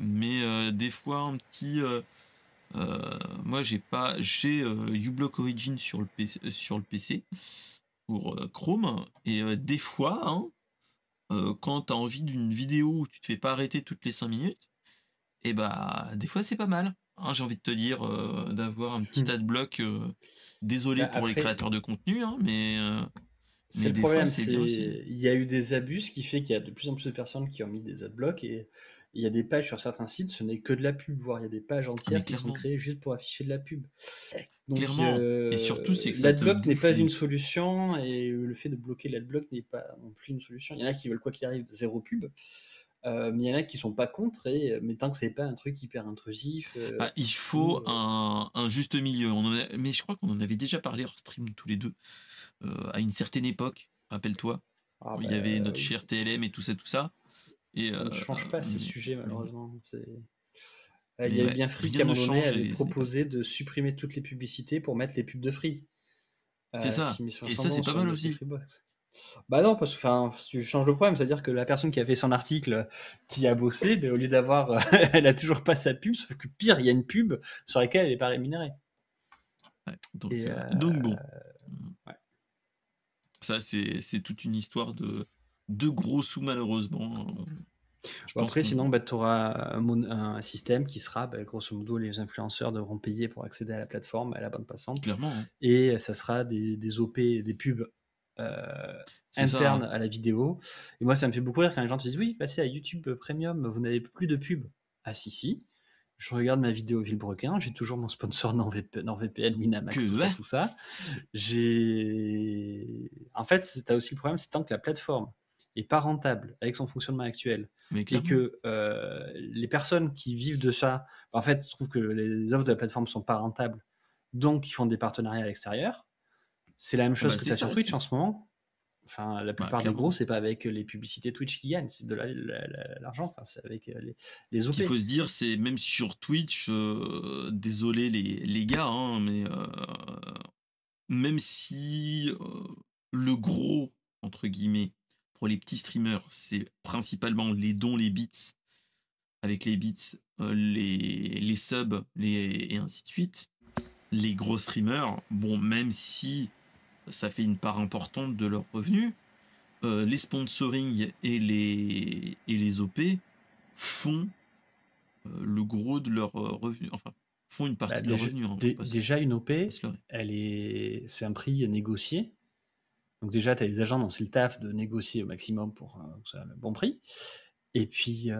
mais des fois un petit, moi j'ai uBlock Origin sur le PC pour Chrome et des fois, hein, quand tu as envie d'une vidéo où tu te fais pas arrêter toutes les 5 minutes, et bah des fois c'est pas mal, hein, j'ai envie de te dire, d'avoir un petit adblock. Désolé Bah, pour les après, créateurs de contenu, hein, c'est mais le des fois problème, c'est bien aussi. il y a eu des abus, ce qui fait qu'il y a de plus en plus de personnes qui ont mis des adblocks et il y a des pages sur certains sites, ce n'est que de la pub, voire il y a des pages Ah mais entières qui sont clairement, créées juste pour afficher de la pub. Donc clairement. Et surtout c'est que ça te l'adblock n'est bouffe pas une les. solution et le fait de bloquer l'adblock n'est pas non plus une solution. Il y en a qui veulent quoi qu'il arrive zéro pub, mais il y en a qui sont pas contre mais tant que c'est pas un truc hyper intrusif Ah, il faut ou un juste milieu. Mais je crois qu'on en avait déjà parlé hors stream tous les deux, à une certaine époque, rappelle-toi, ah où il bah y avait notre oui, cher TLM et tout ça, tout ça. Et, ça ne change pas ces sujets mais, malheureusement. Il y mais a eu ouais, bien Free rien qui à un ne moment donné change avait et ce n'est pas proposé possible. de supprimer toutes les publicités pour mettre les pubs de Free. C'est ça. 6500 Et ça, c'est euros pas sur une mal de ces aussi. Freebox. Bah non, parce que enfin, si tu changes le problème, c'est-à-dire que la personne qui a fait son article, qui a bossé, ben, au lieu d'avoir, elle a toujours pas sa pub, sauf que pire, il y a une pub sur laquelle elle n'est pas rémunérée. Ouais, Et donc bon. ouais. Ça, c'est toute une histoire de gros sous, malheureusement. Je Bon, pense après, qu'on. sinon, bah, tu auras un système qui sera, bah, grosso modo, les influenceurs devront payer pour accéder à la plateforme, à la bande passante, Clairement, hein. et ça sera des OP, des pubs C'est ça, internes hein. à la vidéo. Et moi, ça me fait beaucoup rire quand les gens te disent oui, passez à YouTube Premium, vous n'avez plus de pub. Ah si, si. Je regarde ma vidéo Villebrequin, j'ai toujours mon sponsor NordVPN, Winamax, Que, ouais, tout ça. En fait, tu as aussi le problème, c'est tant que la plateforme est pas rentable avec son fonctionnement actuel mais et clairement. que les personnes qui vivent de ça, en fait, je trouve que les offres de la plateforme sont pas rentables, donc ils font des partenariats à l'extérieur. C'est la même Ah chose bah, que c'est tu as sur ça, Twitch en ce moment. Enfin, la bah, plupart des gros, clairement. c'est pas avec les publicités Twitch qui gagnent, c'est de l'argent, enfin, c'est avec les Ce qu'il OP. faut se dire, c'est même sur Twitch, désolé les gars, hein, mais même si le gros, entre guillemets, pour les petits streamers, c'est principalement les dons, les bits, avec les bits, les subs, et ainsi de suite. Les gros streamers, bon, même si ça fait une part importante de leurs revenus, les sponsoring et les OP font le gros de leurs revenus, enfin, font une Bah, partie de leurs revenus, hein, faut déjà, une pas OP, se leurrer. c'est un prix négocié. Donc déjà, tu as les agents dont c'est le taf de négocier au maximum pour que ça ait le bon prix. Et puis,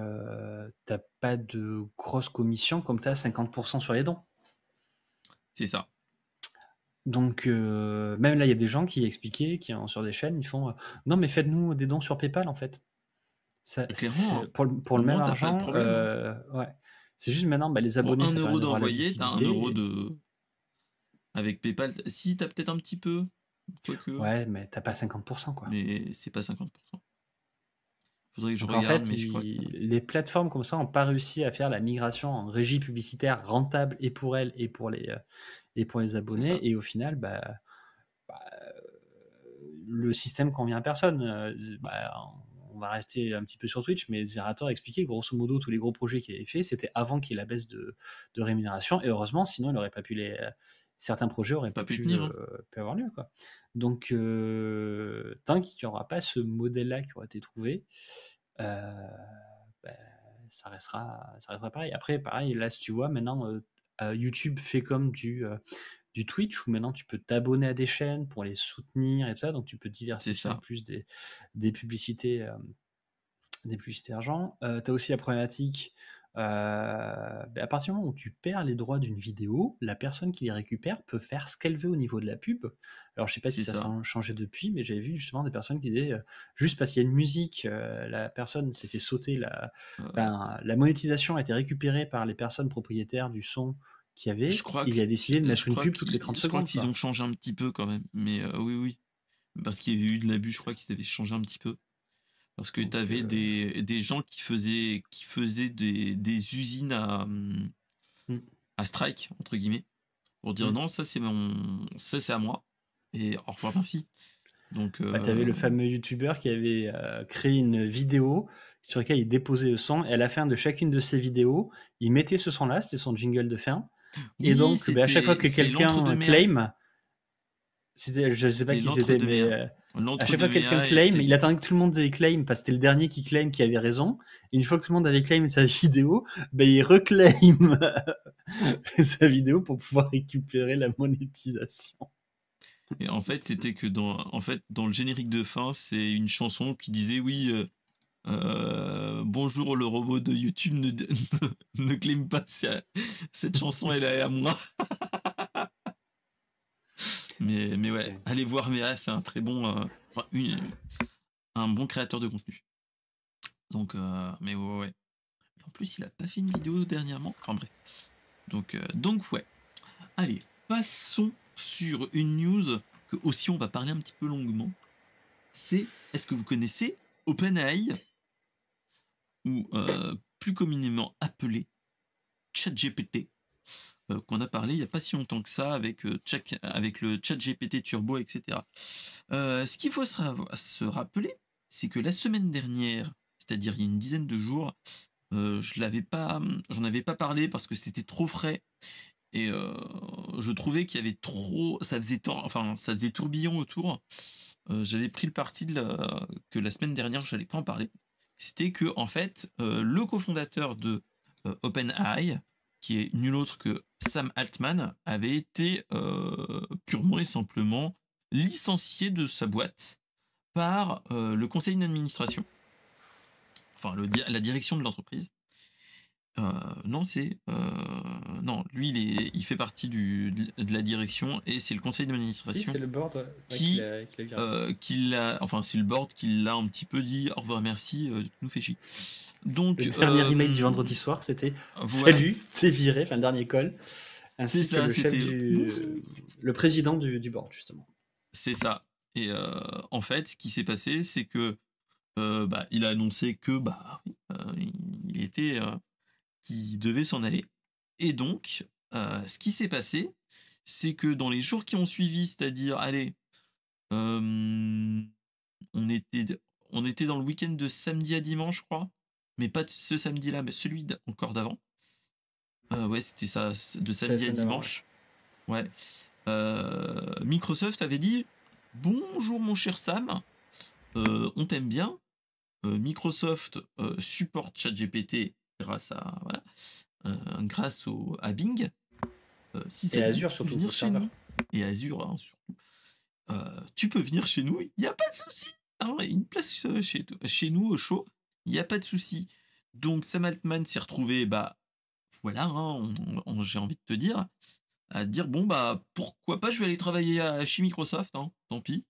t'as pas de grosse commission comme tu as 50% sur les dons. C'est ça. Donc, même là, il y a des gens qui expliquaient, sur des chaînes, ils font non, mais faites-nous des dons sur PayPal en fait. Et clairement, hein, Pour au le même moins, t'as pas de argent, problème, hein. ouais. C'est juste maintenant, bah, les Pour abonnés, un ça permet euro d'avoir la d'envoyé, t'as 1 euro visibilité. de. Avec PayPal, si t'as peut-être un petit peu, quoique, Ouais, mais t'as pas 50%, quoi. mais c'est pas 50%. Faudrait que je Donc en regarde, fait, mais je crois que. les plateformes comme ça n'ont pas réussi à faire la migration en régie publicitaire rentable et pour elles et pour les C'est ça. abonnés. Et au final, bah, le système convient à personne. On va rester un petit peu sur Twitch, mais Zerator a expliqué, grosso modo, tous les gros projets qu'il avait fait, c'était avant qu'il y ait la baisse de rémunération. Et heureusement, sinon, il aurait pas pu certains projets n'auraient Pas pas pu pu, tenir, hein. avoir lieu, quoi. Donc, tant qu'il n'y aura pas ce modèle-là qui aura été trouvé, euh, bah, ça restera pareil. Après, pareil, là, si tu vois, maintenant, YouTube fait comme du Twitch où maintenant tu peux t'abonner à des chaînes pour les soutenir et tout ça, donc tu peux C'est diversifier en ça. plus des publicités, argent. Tu as aussi la problématique, à partir du moment où tu perds les droits d'une vidéo, la personne qui les récupère peut faire ce qu'elle veut au niveau de la pub. Alors je sais pas si C'est ça ça. a changé depuis, mais j'avais vu justement des personnes qui disaient, juste parce qu'il y a une musique, la personne s'est fait sauter Euh, la monétisation a été récupérée par les personnes propriétaires du son qu'il y je avait, crois que il a décidé de je mettre une crois pub toutes les qu'ils 30 je crois secondes, qu'ils ont quoi. changé un petit peu quand même. Mais oui, oui. Parce qu'il y avait eu de l'abus, je crois qu'ils avaient changé un petit peu. Parce que tu Donc, avais des gens qui faisaient des usines mmh, à strike, entre guillemets, pour dire mmh. non, ça c'est à moi. Et au revoir, merci. Donc, Bah, tu avais le fameux youtubeur qui avait créé une vidéo sur laquelle il déposait le son, et à la fin de chacune de ses vidéos, il mettait ce son-là, c'était son jingle de fin. Et oui, donc, bah, à chaque fois que c'est quelqu'un l'entre-deux-méa. claim, je sais pas C'était qui c'était, mais l'entre-deux-méa. à chaque fois que quelqu'un L'entre-deux-méa, claim, il attendait que tout le monde ait claim, parce que c'était le dernier qui claim qui avait raison. Et une fois que tout le monde avait claim sa vidéo, bah, il reclaim sa vidéo pour pouvoir récupérer la monétisation. Et en fait, c'était que dans le générique de fin, c'est une chanson qui disait oui, bonjour le robot de YouTube ne claim pas cette chanson, elle est à moi. Mais ouais, Ok. allez voir Méa, c'est un très bon, un bon créateur de contenu. Donc, mais ouais. En plus, il a pas fait une vidéo dernièrement. Enfin bref. Donc ouais. Allez, passons sur une news que aussi on va parler un petit peu longuement. Est-ce que vous connaissez OpenAI, ou plus communément appelé ChatGPT, qu'on a parlé il n'y a pas si longtemps que ça avec le ChatGPT Turbo, etc. Ce qu'il faut se rappeler, c'est que la semaine dernière, c'est-à-dire il y a une dizaine de jours, j'en avais pas parlé parce que c'était trop frais, et je trouvais qu'il y avait trop, ça faisait tourbillon autour. J'avais pris le parti que la semaine dernière j'allais pas en parler. C'était que en fait, le cofondateur de OpenAI, qui est nul autre que Sam Altman, avait été purement et simplement licencié de sa boîte par le conseil d'administration, enfin la direction de l'entreprise. Non, non, lui, il fait partie de la direction, et c'est le conseil Si, d'administration c'est le board qui, qui l'a viré. enfin, c'est le board qui l'a un petit peu dit au revoir, merci, tu nous fais chier. Donc, Le dernier email du vendredi soir, c'était voilà, salut, c'est viré, enfin, le dernier call, c'est ainsi que ça, le chef c'était le président du board, justement. c'est ça. Et en fait, ce qui s'est passé, c'est que il a annoncé que oui, il était, qu'il devait s'en aller. Et donc, ce qui s'est passé, c'est que dans les jours qui ont suivi, c'est-à-dire, allez, euh, on était, on était dans le week-end de samedi à dimanche, je crois, mais pas de ce samedi-là, mais celui encore d'avant. Ouais, c'était ça, de C'est la samedi à semaine d'avant, ouais. dimanche. Ouais. Microsoft avait dit bonjour mon cher Sam, on t'aime bien. Microsoft supporte ChatGPT grâce à voilà, à Bing. Si Et ça te dit, Azure, tu peux surtout, venir pour chez serveur. nous. Et Azure, hein, surtout. Tu peux venir chez nous, il n'y a pas de souci. Hein, une place chez nous au chaud, il n'y a pas de souci. Donc Sam Altman s'est retrouvé, voilà, hein, j'ai envie de te dire, à dire bon pourquoi pas, je vais aller travailler chez Microsoft, hein, tant pis.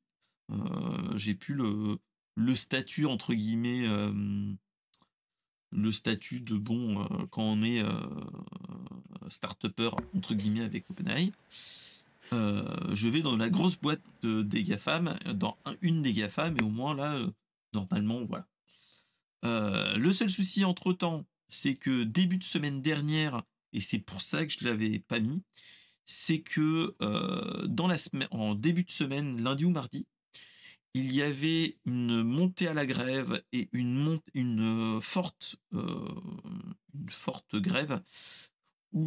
J'ai plus le statut entre guillemets, le statut de bon, quand on est start-upper entre guillemets avec OpenAI. Je vais dans la grosse boîte des GAFAM, dans une des GAFAM, et au moins là, normalement, voilà. Le seul souci entre-temps, c'est que début de semaine dernière, et c'est pour ça que je ne l'avais pas mis, c'est que en début de semaine, lundi ou mardi, il y avait une montée à la grève et une forte grève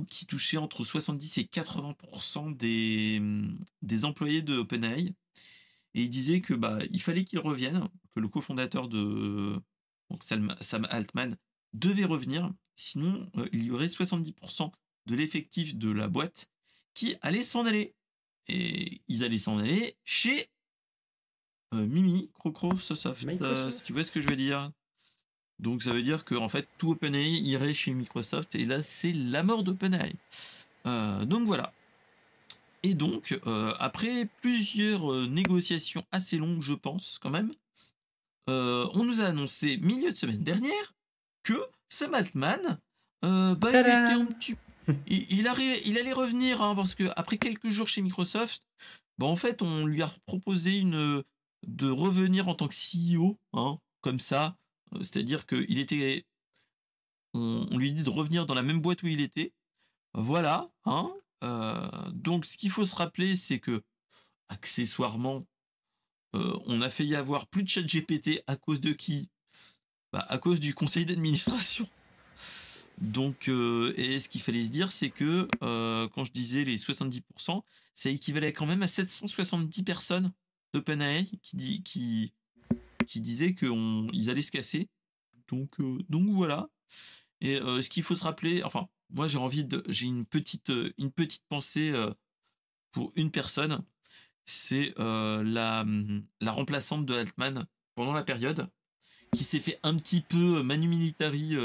qui touchait entre 70 et 80% des employés de OpenAI. Et il disait que il fallait qu'il revienne, que le cofondateur donc Sam Altman devait revenir, sinon il y aurait 70% de l'effectif de la boîte qui allait s'en aller. Et ils allaient s'en aller chez Mimi, Crocro, Sosoft, si tu vois ce que je veux dire. Donc ça veut dire que en fait tout OpenAI irait chez Microsoft, et là c'est la mort d'OpenAI. Donc voilà. Et donc, après plusieurs négociations assez longues, je pense, quand même, on nous a annoncé, milieu de semaine dernière, que Sam Altman, il était un Tadam! petit... Il allait revenir, hein, parce que après quelques jours chez Microsoft, en fait, on lui a proposé de revenir en tant que CEO, hein, comme ça. C'est-à-dire qu'il était... On lui dit de revenir dans la même boîte où il était. Voilà, hein. Donc, ce qu'il faut se rappeler, c'est que accessoirement, on a failli avoir plus de ChatGPT à cause de qui? Bah, à cause du conseil d'administration. Donc et ce qu'il fallait se dire, c'est que, quand je disais les 70, ça équivalait quand même à 770 personnes d'OpenAI qui disaient qu'ils allaient se casser. Donc voilà. Et ce qu'il faut se rappeler, enfin, moi j'ai une petite pensée, pour une personne, c'est, la remplaçante de Altman pendant la période, qui s'est fait un petit peu manu militari,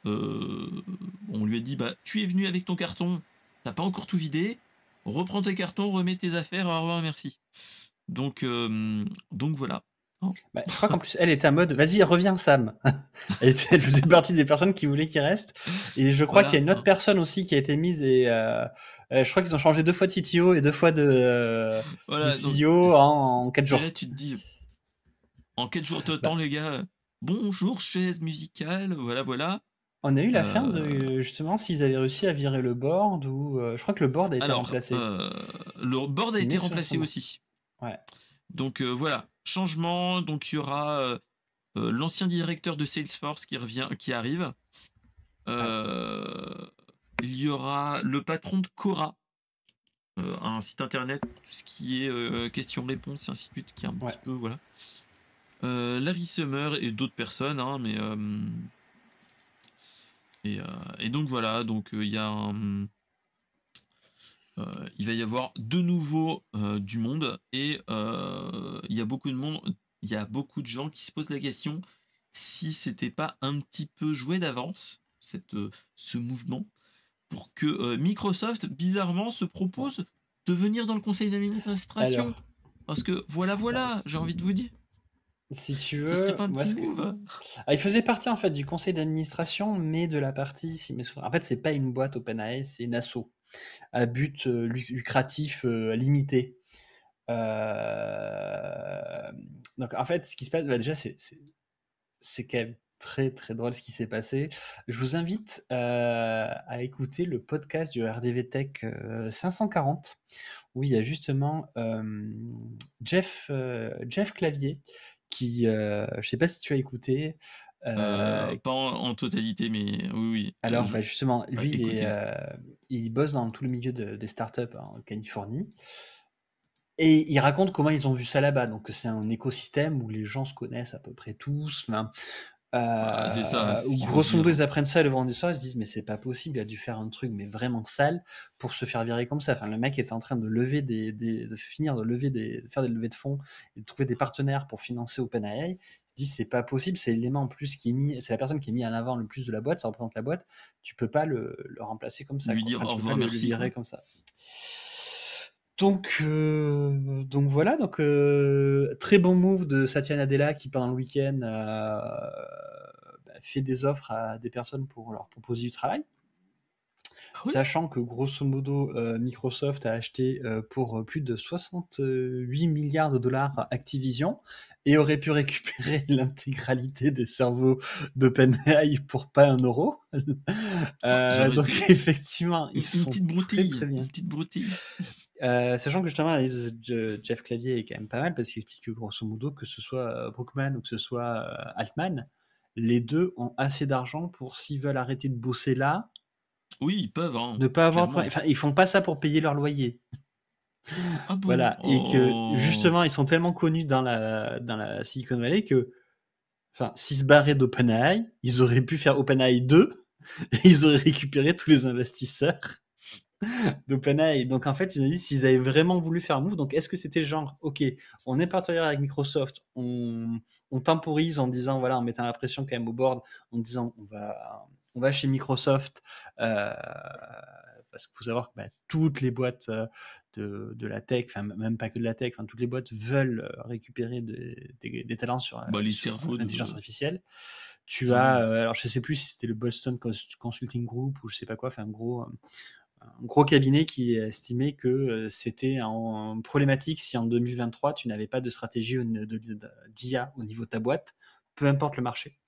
on lui a dit: «Bah, tu es venu avec ton carton, t'as pas encore tout vidé, reprends tes cartons, remets tes affaires, au revoir, merci». Donc voilà, hein. Bah, je crois qu'en plus, elle était en mode, vas-y, reviens, Sam. Elle faisait partie des personnes qui voulaient qu'il reste. Et je crois qu'il y a Voilà, une autre hein. personne aussi qui a été mise et je crois qu'ils ont changé 2 fois de CTO et 2 fois de Voilà, donc CEO en 4 et là, jours. tu te dis: «En 4 jours de Bah, temps, les gars, bonjour chaise musicale, voilà, voilà». on a eu la fin Heu, de justement s'ils avaient réussi à virer le board ou je crois que le board a été alors, remplacé. le board a C'est été mes souvenirs remplacé seulement. aussi. Ouais. Donc voilà, changement, donc il y aura, l'ancien directeur de Salesforce qui arrive. Ouais. Heu, il y aura le patron de Quora, un site internet pour tout ce qui est, questions-réponses et ainsi de suite, qui est un Ouais. petit peu voilà. Larry Summer et d'autres personnes, hein, mais et donc voilà, donc il va y avoir de nouveau, du monde et il y a beaucoup de monde, il y a beaucoup de gens qui se posent la question si c'était pas un petit peu joué d'avance, ce mouvement, pour que, Microsoft, bizarrement, se Bon. propose de venir dans le conseil d'administration. Alors, Parce que voilà, bah, voilà, j'ai envie de vous dire, si tu ce serait veux, pas un moi petit ce que move? il faisait partie en fait du conseil d'administration, mais de la partie, si mes souvenirs. En fait, c'est pas une boîte OpenAI, c'est une asso à but lucratif limité. Donc en fait, ce qui se passe, bah, déjà, c'est quand même très très drôle ce qui s'est passé. Je vous invite à écouter le podcast du RDV Tech 540, où il y a justement Jeff Clavier, qui, je sais pas si tu as écouté. Pas en totalité, mais oui, oui, Alors, bah, justement, lui, écoutez. il bosse dans tout le milieu des startups en Californie. Et il raconte comment ils ont vu ça là-bas. Donc, c'est un écosystème où les gens se connaissent à peu près tous. Enfin, Bah, c'est ça, c'est ce où qu'il veut grosso modo, dire. ils apprennent ça le vendredi soir. Ils se disent, mais c'est pas possible, il a dû faire un truc, mais vraiment sale pour se faire virer comme ça. Enfin, le mec était en train de lever de finir de faire des levées de fonds et de trouver des partenaires pour financer OpenAI. Ils se disent, c'est pas possible, c'est l'élément en plus qui est mis, c'est la personne qui est mise en avant le plus de la boîte, ça représente la boîte. Tu peux pas le remplacer comme ça, Lui quoi. dire Enfin, au tu peux pas revoir, le merci, virer quoi. comme ça. Donc voilà, très bon move de Satya Nadella qui pendant le week-end fait des offres à des personnes pour leur proposer du travail, Ah oui? sachant que grosso modo Microsoft a acheté pour plus de 68 milliards de dollars Activision et aurait pu récupérer l'intégralité des cerveaux d'OpenAI pour pas un euro. Oh, ça aurait Donc été effectivement, ils une sont petite très très broutille, bien. une petite broutille. Sachant que justement l'analyse de Jeff Clavier est quand même pas mal parce qu'il explique que grosso modo, que ce soit Brookman ou que ce soit Altman, les deux ont assez d'argent pour, s'ils veulent arrêter de bosser là, Oui, ils peuvent, hein, ne pas avoir. clairement. Enfin, ils font pas ça pour payer leur loyer. Ah bon? Voilà. Et que Oh! justement, ils sont tellement connus dans la Silicon Valley que, enfin, s'ils se barraient d'OpenAI, ils auraient pu faire OpenAI 2 et ils auraient récupéré tous les investisseurs d'OpenAI. Donc en fait, ils ont dit s'ils avaient vraiment voulu faire un move, donc est-ce que c'était le genre, ok, on est partenaire avec Microsoft, on temporise en disant, voilà, en mettant la pression quand même au board, en disant on va chez Microsoft, parce qu'il faut savoir que toutes les boîtes de la tech, enfin même pas que de la tech, toutes les boîtes veulent récupérer des talents Bah, les sur cerveaux l'intelligence de artificielle. Tu ah as, oui. alors je sais plus si c'était le Boston Consulting Group ou je sais pas quoi, enfin un gros cabinet qui estimait que c'était en problématique si en 2023 tu n'avais pas de stratégie d'IA au niveau de ta boîte, peu importe le marché.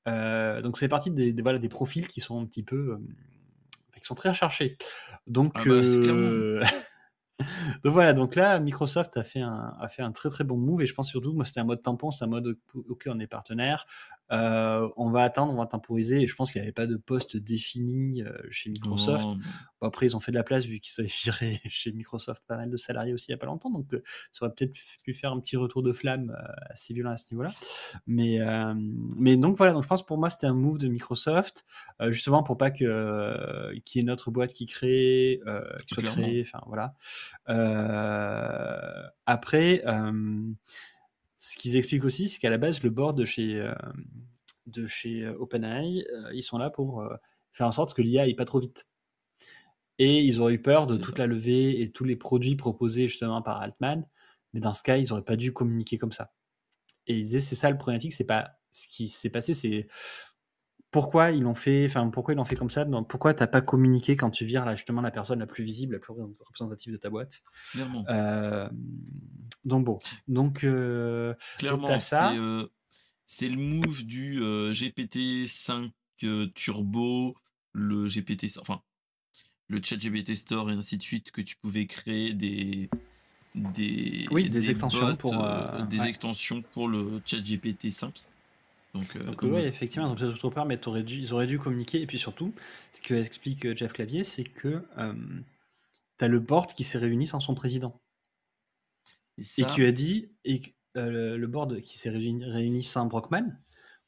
Donc c'est partie voilà, des profils qui sont un petit peu qui sont très recherchés. Ah Donc bah, c'est clairement. Donc voilà, donc là, Microsoft a fait un très très bon move et je pense surtout, moi c'était un mode tampon, c'est un mode ok, on est partenaire, on va attendre, on va temporiser et je pense qu'il n'y avait pas de poste défini chez Microsoft. Non, non. Bon, après, ils ont fait de la place vu qu'ils avaient viré chez Microsoft pas mal de salariés aussi il n'y a pas longtemps, donc ça aurait peut-être pu faire un petit retour de flamme assez violent à ce niveau-là. Mais donc voilà, donc je pense pour moi c'était un move de Microsoft, justement pour pas qu'il y ait une autre boîte qui soit Clairement. créée, enfin voilà. Après, ce qu'ils expliquent aussi, c'est qu'à la base, le board de chez OpenAI, ils sont là pour faire en sorte que l'IA aille pas trop vite. Et ils auraient eu peur de C'est toute ça. la levée et tous les produits proposés justement par Altman. Mais dans ce cas, ils n'auraient pas dû communiquer comme ça. Et ils disaient, c'est ça le problématique, c'est pas ce qui s'est passé, c'est pourquoi ils l'ont fait, enfin pourquoi ils l'ont fait comme ça, pourquoi t'as pas communiqué quand tu vires là, justement la personne la plus visible, la plus représentative de ta boîte. Clairement. Euh, donc bon, donc t'as Clairement, ça. c'est le move du GPT-5 Turbo, le enfin, le ChatGPT Store et ainsi de suite, que tu pouvais créer Oui, des des bots, extensions pour. des Ouais. extensions pour le ChatGPT 5. Donc Donc ouais, voilà. effectivement, donc j'ai trop peur, mais ils auraient dû communiquer. Et puis surtout, ce que explique Jeff Clavier, c'est que t'as le board qui s'est réuni sans son président Et et ça, qui a dit le board qui s'est réuni sans Brockman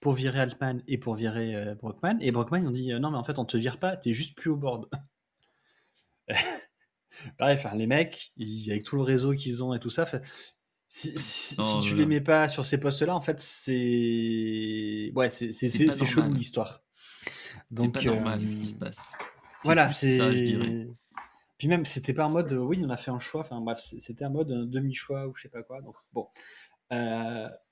pour virer Altman et pour virer Brockman. Et Brockman, ils ont dit non, mais en fait, on te vire pas, t'es juste plus au board. Pareil, enfin, les mecs, avec tout le réseau qu'ils ont et tout ça, si non, tu les voilà. mets pas sur ces postes-là, en fait, c'est ouais, C'est pas c'est chelou normal. l'histoire. C'est pas Donc normal ce qui se passe. C'est voilà, plus ça, je dirais. c'est puis même c'était pas un mode oui, on a fait un choix. Enfin bref, c'était un mode un demi-choix ou je sais pas quoi. Donc bon,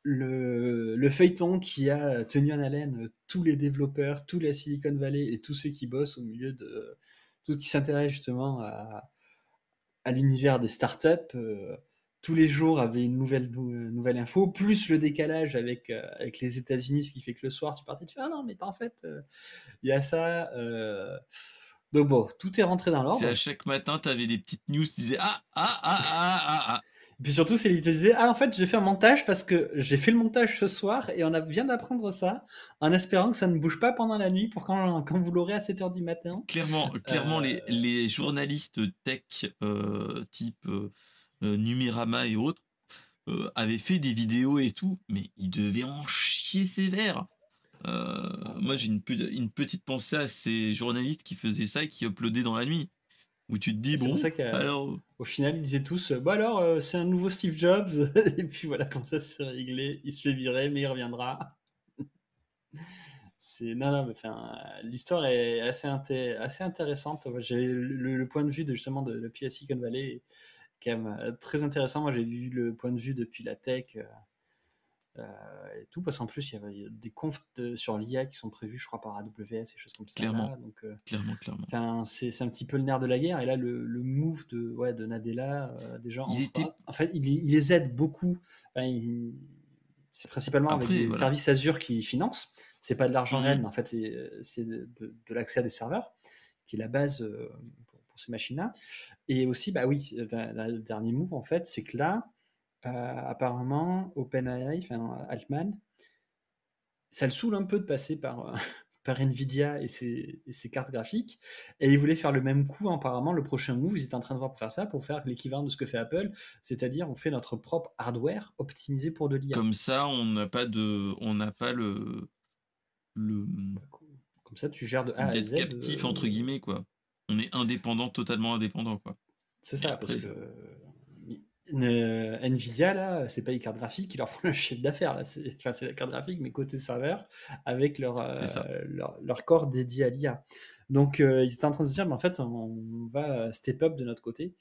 le feuilleton qui a tenu en haleine tous les développeurs, tout la Silicon Valley et tous ceux qui bossent au milieu de tout ce qui s'intéresse justement à l'univers des startups. Tous les jours avait une nouvelle info, plus le décalage avec les États-Unis, ce qui fait que le soir tu partais de faire ah non, mais en fait, il y a ça. Donc bon, tout est rentré dans C'est à l'ordre. chaque matin, t'avais des petites news, tu disais ah, ah, ah, ah, ah, ah. Et puis surtout, c'est l'idée disait ah en fait j'ai fait un montage parce que j'ai fait le montage ce soir et vient d'apprendre ça en espérant que ça ne bouge pas pendant la nuit pour quand vous l'aurez à 7 h du matin. Clairement, Euh, les journalistes tech type Numérama et autres avaient fait des vidéos et tout, mais ils devaient en chier sévère. Moi, j'ai une petite pensée à ces journalistes qui faisaient ça et qui uploadaient dans la nuit, où tu te dis, c'est pour bon, ça qu'au alors, final, ils disaient tous bon alors, c'est un nouveau Steve Jobs. Et puis voilà, comme ça, c'est réglé. Il se fait virer, mais il reviendra. Non, non, mais enfin, l'histoire est assez intéressante. Moi, j'ai le point de vue justement depuis la Silicon Valley est quand même très intéressant. Moi, j'ai vu le point de vue depuis la tech et tout, parce qu'en plus, il y avait des confs sur l'IA qui sont prévus, je crois, par AWS et choses comme ça clairement, là. Donc, clairement. enfin, c'est un petit peu le nerf de la guerre. Et là, le move de Nadella, des gens Il était en fait, il les aide beaucoup. Enfin, c'est principalement avec après, des voilà. services Azure qui financent. C'est pas de l'argent réel, Mhm. mais en fait, c'est de l'accès à des serveurs, qui est la base pour ces machines-là. Et aussi, bah oui, le dernier move, en fait, c'est que là, apparemment, OpenAI, enfin Altman, ça le saoule un peu de passer par Nvidia et ses cartes graphiques. Et ils voulaient faire le même coup, apparemment, le prochain move, ils étaient en train de voir pour faire ça, pour faire l'équivalent de ce que fait Apple, c'est-à-dire on fait notre propre hardware optimisé pour de l'IA. Comme ça, on n'a pas le Comme ça, tu gères de A à d'être Z. captif entre guillemets quoi. On est indépendant, totalement indépendant quoi. C'est Et ça, parce après, que Nvidia, là, c'est pas les cartes graphiques qui leur font le chiffre d'affaires. Là, c'est la carte graphique, mais côté serveur, avec c'est ça. leur corps dédié à l'IA. Donc, ils étaient en train de se dire, mais en fait, on va step up de notre côté.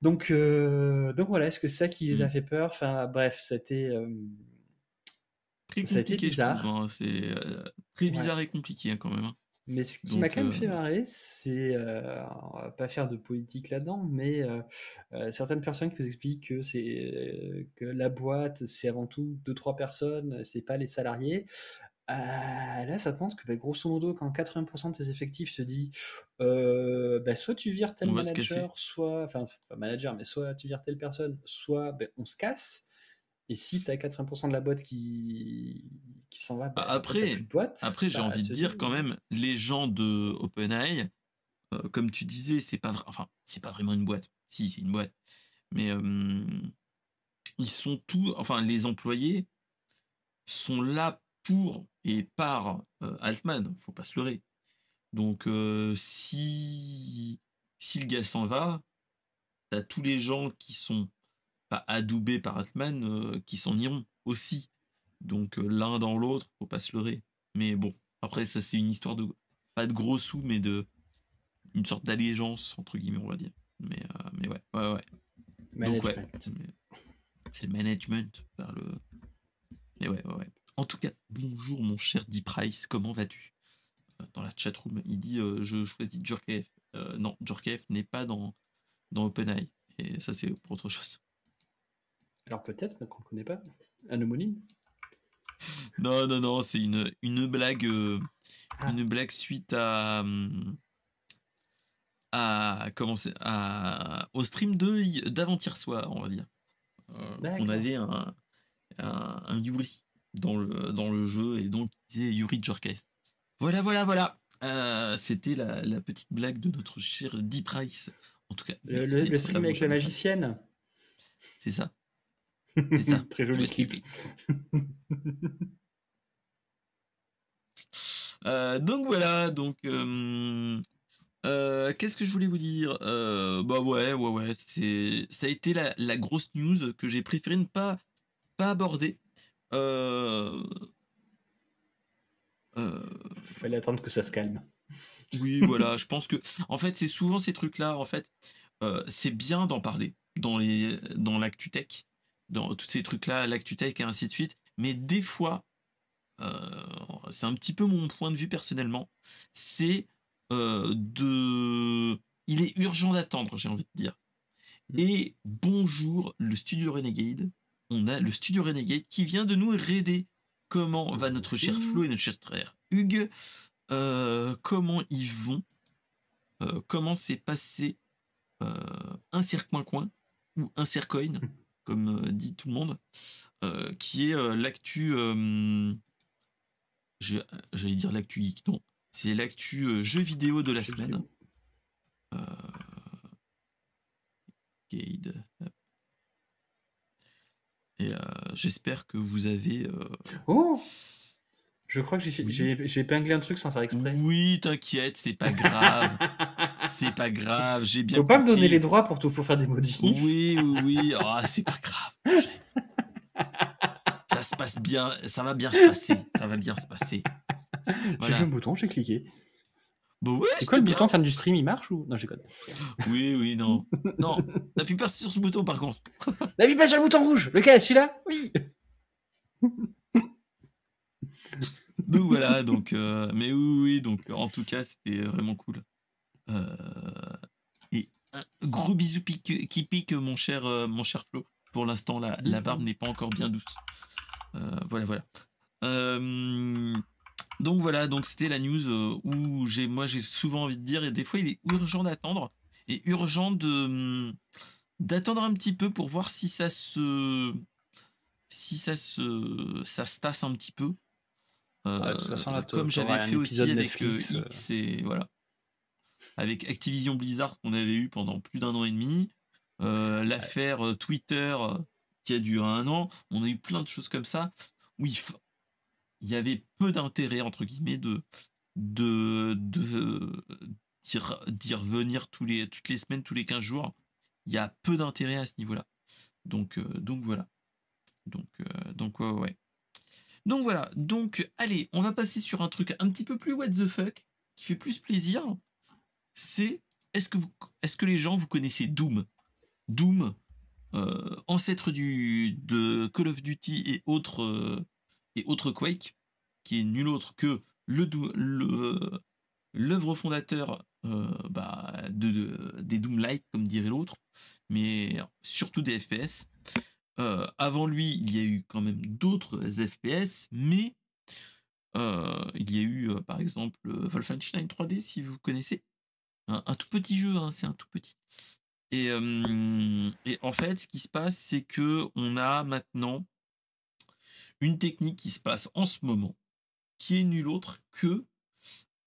Donc voilà, est-ce que c'est ça qui les a Mm. fait peur? Enfin, bref, Très ça a été compliqué je trouve. bizarre. Hein. C'est très Ouais. bizarre et compliqué hein, quand même. Hein. Mais ce qui m'a Donc quand même fait marrer, c'est, on va pas faire de politique là-dedans, mais certaines personnes qui vous expliquent que la boîte, c'est avant tout deux trois personnes, c'est pas les salariés. Là, ça te montre que, grosso modo, quand 80% de tes effectifs se dit soit tu vires tel On va se casser. manager, soit, enfin, pas manager, mais soit tu vires telle personne, soit on se casse. Et si tu as 80% de la boîte qui s'en va, en fait, t'as plus de boîte. Après, j'ai Ça envie de se dit. dire quand même, les gens de OpenAI, comme tu disais, c'est pas vraiment une boîte. Si, c'est une boîte. Mais ils sont enfin, les employés sont là pour et par Altman, faut pas se leurrer. Donc, si le gars s'en va, t'as tous les gens qui sont pas adoubés par Altman qui s'en iront aussi. Donc, l'un dans l'autre, faut pas se leurrer. Mais bon, après, ça, c'est une histoire de. Pas de gros sous, mais de. Une sorte d'allégeance, entre guillemets, on va dire. Mais ouais, ouais, ouais. Donc, ouais. Management. C'est le management par le. Mais ouais, ouais, ouais. En tout cas, bonjour mon cher D-Price, comment vas-tu? Dans la chatroom, il dit je choisis Djorkaeff. Non, Djorkaeff n'est pas dans OpenAI. Et ça, c'est pour autre chose. Alors peut-être, mais qu'on ne connaît pas. Un homonyme. Non, non, non, c'est une blague. Ah. Une blague suite au stream d'avant-hier soir, on va dire. On D'accord. avait un Yuri dans le jeu et donc il disait Yuri Djorkaeff. Voilà, voilà, voilà. C'était la petite blague de notre cher D-Price. En tout cas, merci Le d'être là, stream mon avec cher la D-Price. magicienne. C'est ça, c'est ça. Très Je joli vais te clip. clipper. Donc voilà, donc qu'est-ce que je voulais vous dire? Bah ouais, ouais, ouais, ça a été la grosse news que j'ai préféré ne pas aborder. Euh, Fallait attendre que ça se calme. oui, voilà, je pense que, en fait, c'est souvent ces trucs-là, en fait, c'est bien d'en parler dans l'actu tech, dans tous ces trucs-là, l'actu tech et ainsi de suite. Mais des fois, c'est un petit peu mon point de vue personnellement, c'est il est urgent d'attendre, j'ai envie de dire. Et bonjour le studio Renegade. On a le studio Renegade qui vient de nous raider. Comment va notre cher Flo et notre cher frère Hugues? Comment ils vont? Comment s'est passé un circoin ou un circoin, comme dit tout le monde, qui est l'actu. J'allais dire l'actu geek, non. C'est l'actu jeu vidéo de la Jeux semaine. vidéo. Gade. Et j'espère que vous avez. Oh, je crois que Oui. j'ai épinglé un truc sans faire exprès. Oui, t'inquiète, c'est pas grave. C'est pas grave, j'ai bien Faut pas me donner les compris. droits pour faire des modifs. Oui, oui, oui. Ah, c'est pas grave. Ça se passe bien, ça va bien se passer. Ça va bien se passer. J'ai vu un Voilà. bouton, j'ai cliqué. Bah ouais, C'est quoi c'était le bien. bouton fin du stream, il marche ou non, j'ai code. Oui, oui, non. Non, n'appuie pas sur ce bouton par contre. N'appuie pas sur le bouton rouge. Lequel, celui-là? Oui. Donc voilà, donc mais oui, oui, donc en tout cas, c'était vraiment cool. Et un gros bisou qui pique, mon cher Flo. Pour l'instant, la barbe n'est pas encore bien douce. Voilà, voilà. Donc voilà, donc c'était la news où j'ai souvent envie de dire, et des fois il est urgent d'attendre, et urgent d'attendre un petit peu pour voir si ça se tasse un petit peu. De toute façon, là, Comme j'avais t'auras un fait épisode aussi avec Netflix. X et voilà. Avec Activision Blizzard qu'on avait eu pendant plus d'1 an et demi. L'affaire Twitter qui a duré 1 an. On a eu plein de choses comme ça où il y avait peu d'intérêt, entre guillemets, d'y revenir toutes les semaines, tous les 15 jours. Il y a peu d'intérêt à ce niveau-là. Donc voilà. Donc ouais, ouais. Donc voilà. Donc allez, on va passer sur un truc un petit peu plus what the fuck, qui fait plus plaisir. C'est est-ce que les gens vous connaissez Doom? Doom, ancêtre de Call of Duty et autres Quake, qui est nul autre que l'œuvre fondateur des Doomlight, comme dirait l'autre, mais surtout des FPS. Avant lui, il y a eu quand même d'autres FPS, mais Il y a eu, par exemple, Wolfenstein 3D, si vous connaissez. Un tout petit jeu, hein, c'est un tout petit. Et en fait, ce qui se passe, c'est que on a maintenant une technique qui se passe en ce moment, qui est nulle autre que,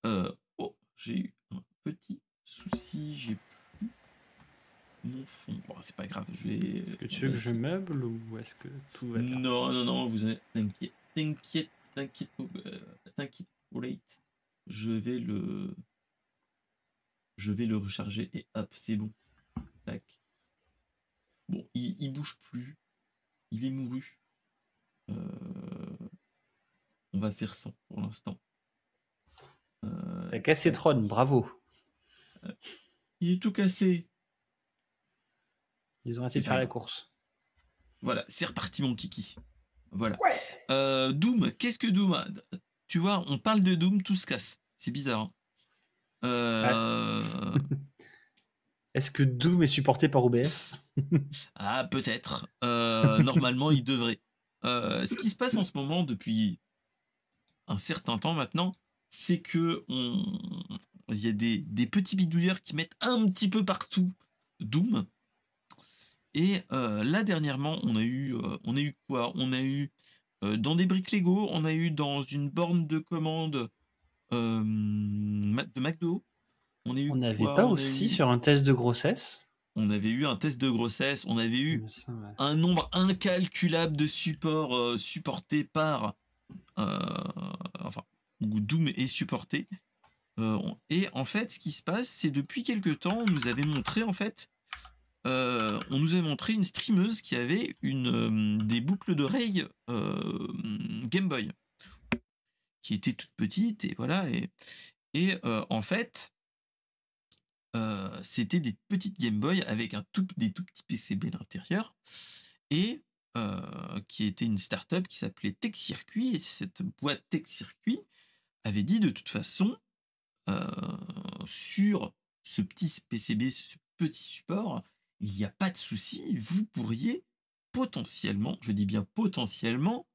oh, j'ai eu un petit souci, j'ai plus mon fond. Bon, c'est pas grave, Est-ce que tu veux que je meuble ou est-ce que tout va bien? Non, non, non, t'inquiète, t'inquiète, wait. Je vais le recharger et hop, c'est bon. Tac. Bon, il bouge plus. Il est mouru. On va faire sans pour l'instant. T'as cassé Tron, bravo. Il est tout cassé. Ils ont arrêté de faire la course. Voilà, c'est reparti mon kiki. Voilà. Ouais. Doom, qu'est-ce que Doom? Tu vois, on parle de Doom, tout se casse. C'est bizarre. Est-ce que Doom est supporté par OBS? Ah, peut-être. Normalement, il devrait. Ce qui se passe en ce moment depuis un certain temps maintenant, c'est que il y a des petits bidouilleurs qui mettent un petit peu partout Doom. Et là, dernièrement, on a eu quoi? On a eu dans des briques Lego, on a eu dans une borne de commande de McDo. On n'avait pas aussi sur un test de grossesse? On avait eu un test de grossesse, on avait eu un nombre incalculable de supports supportés par... enfin, où Doom est supporté. Et en fait, ce qui se passe, c'est depuis quelques temps, on nous avait montré, en fait, on nous a montré une streameuse qui avait des boucles d'oreilles Game Boy, qui étaient toutes petites, et voilà. Et en fait, c'était des petites Game Boy avec des tout petits PCB à l'intérieur, et qui était une start-up qui s'appelait Tech Circuit, et cette boîte Tech Circuit avait dit de toute façon, sur ce petit PCB, ce petit support, il n'y a pas de souci, vous pourriez potentiellement, je dis bien potentiellement,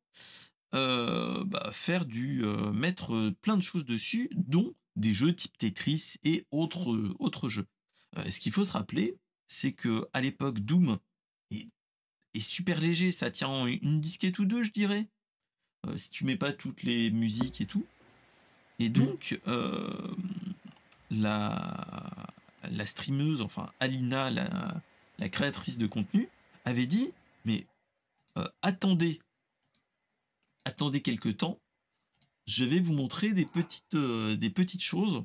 faire mettre plein de choses dessus, dont des jeux type Tetris et autres jeux. Ce qu'il faut se rappeler, c'est que à l'époque, Doom est super léger, ça tient une disquette ou deux, je dirais, si tu mets pas toutes les musiques et tout. Et donc, la streameuse, enfin Alina, la créatrice de contenu, avait dit, mais attendez quelques temps, je vais vous montrer des petites choses,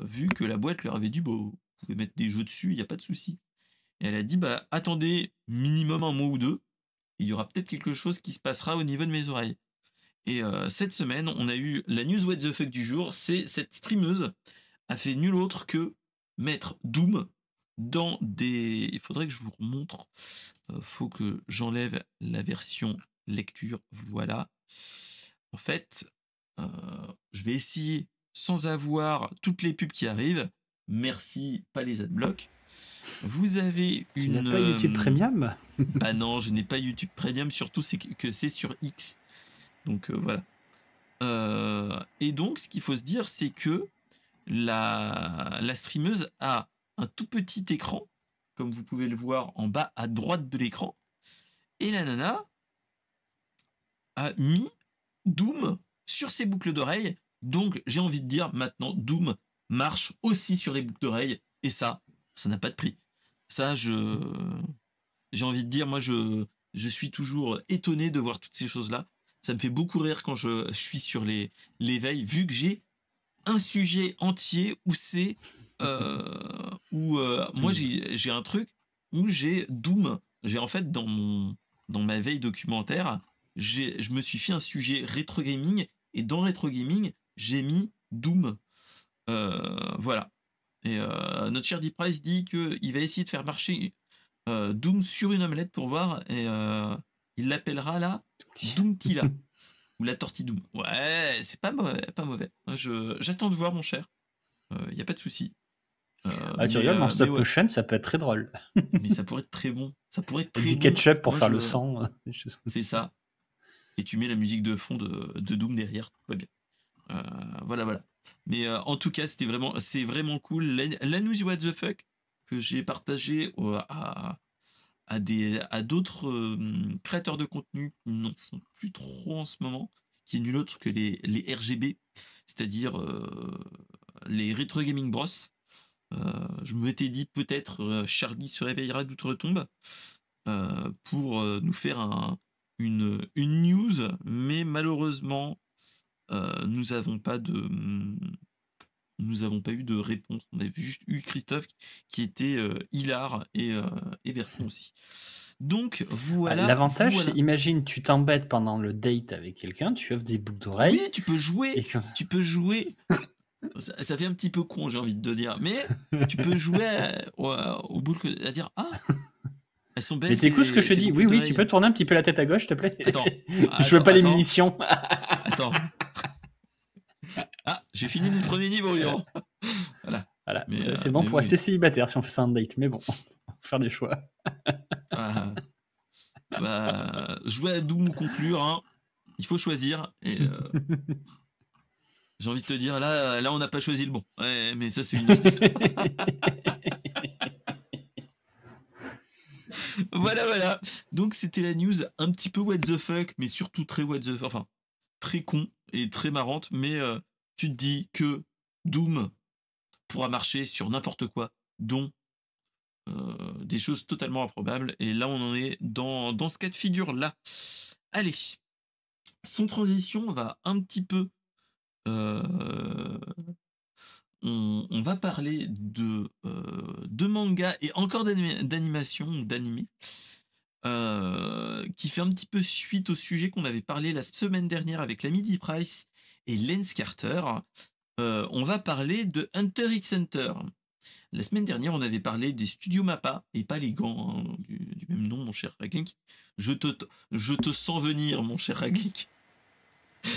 vu que la boîte leur avait dit, vous pouvez mettre des jeux dessus, il n'y a pas de souci. Et elle a dit, attendez minimum un mois ou deux, il y aura peut-être quelque chose qui se passera au niveau de mes oreilles. Et cette semaine, on a eu la news what the fuck du jour, c'est cette streameuse a fait nul autre que mettre Doom dans des... Il faudrait que je vous remontre, faut que j'enlève la version lecture, voilà. En fait, je vais essayer sans avoir toutes les pubs qui arrivent. Merci, pas les adblocks. Vous avez Tu n'as pas YouTube Premium? Bah non, je n'ai pas YouTube Premium, surtout que c'est sur X. Donc voilà. Et donc, ce qu'il faut se dire, c'est que la streameuse a un tout petit écran, comme vous pouvez le voir en bas à droite de l'écran, et la nana a mis Doom sur ses boucles d'oreilles. Donc, j'ai envie de dire, maintenant, Doom marche aussi sur les boucles d'oreilles, et ça n'a pas de prix. Ça, j'ai envie de dire, moi, je suis toujours étonné de voir toutes ces choses-là. Ça me fait beaucoup rire quand je suis sur les veilles, vu que j'ai un sujet entier où c'est... moi, j'ai un truc où j'ai Doom. J'ai en fait, dans ma veille documentaire, je me suis fait un sujet rétro gaming, et dans rétro gaming, j'ai mis Doom. Voilà. Et notre cher Deep Price dit qu'il va essayer de faire marcher Doom sur une omelette pour voir, et il l'appellera là Doomtila ou la tortille Doom. Ouais, c'est pas mauvais. J'attends de voir, mon cher. Il n'y a pas de souci. Tu rigoles, mais en stop motion, ça peut être très drôle. Mais ça pourrait être très bon. Ça pourrait être très du bon. ketchup pour faire le sang. C'est ça. et tu mets la musique de fond de Doom derrière, tout va bien. Voilà. Mais en tout cas, c'est vraiment cool. La news What the fuck que j'ai partagée à d'autres créateurs de contenu qui n'en font plus trop en ce moment, qui est nul autre que les RGB, c'est-à-dire les Retro Gaming Bros. Je m'étais dit peut-être Charlie se réveillera d'outre-tombe pour nous faire une news, mais malheureusement, nous n'avons pas eu de réponse. On a juste eu Christophe qui était hilar et Bertrand aussi. Donc voilà. L'avantage, c'est, imagine, tu t'embêtes pendant le date avec quelqu'un, tu offres des boucles d'oreilles. Oui, tu peux jouer. Tu peux jouer. Ça fait un petit peu con, j'ai envie de te dire, mais tu peux jouer aux boucles à dire ah. Elles sont belles. Mais t'écoutes ce que je te dis. Oui, tu peux tourner un petit peu la tête à gauche, s'il te plaît. Attends. Je veux pas les munitions. Attends. Ah, j'ai fini mon premier niveau, Léon. Voilà. C'est bon pour rester célibataire si on fait ça en date. Mais bon, faut faire des choix. Jouer à Doom ou conclure, hein. Il faut choisir. Et j'ai envie de te dire, là, on n'a pas choisi le bon. Ouais, mais ça, c'est une autre histoire. Voilà. Donc, c'était la news un petit peu what the fuck, mais surtout très what the fuck. Enfin, très con et très marrante. Mais tu te dis que Doom pourra marcher sur n'importe quoi, dont des choses totalement improbables. Et là, on en est dans ce cas de figure-là. Allez. Sans transition, on va un petit peu... On va parler de manga et encore d'animation, d'animé, qui fait un petit peu suite au sujet qu'on avait parlé la semaine dernière avec la Midi Price et Lance Carter. On va parler de Hunter x Hunter. La semaine dernière, on avait parlé des studios Mappa, et pas les gants hein, du même nom, mon cher Raglink. Je te sens venir, mon cher Raglink.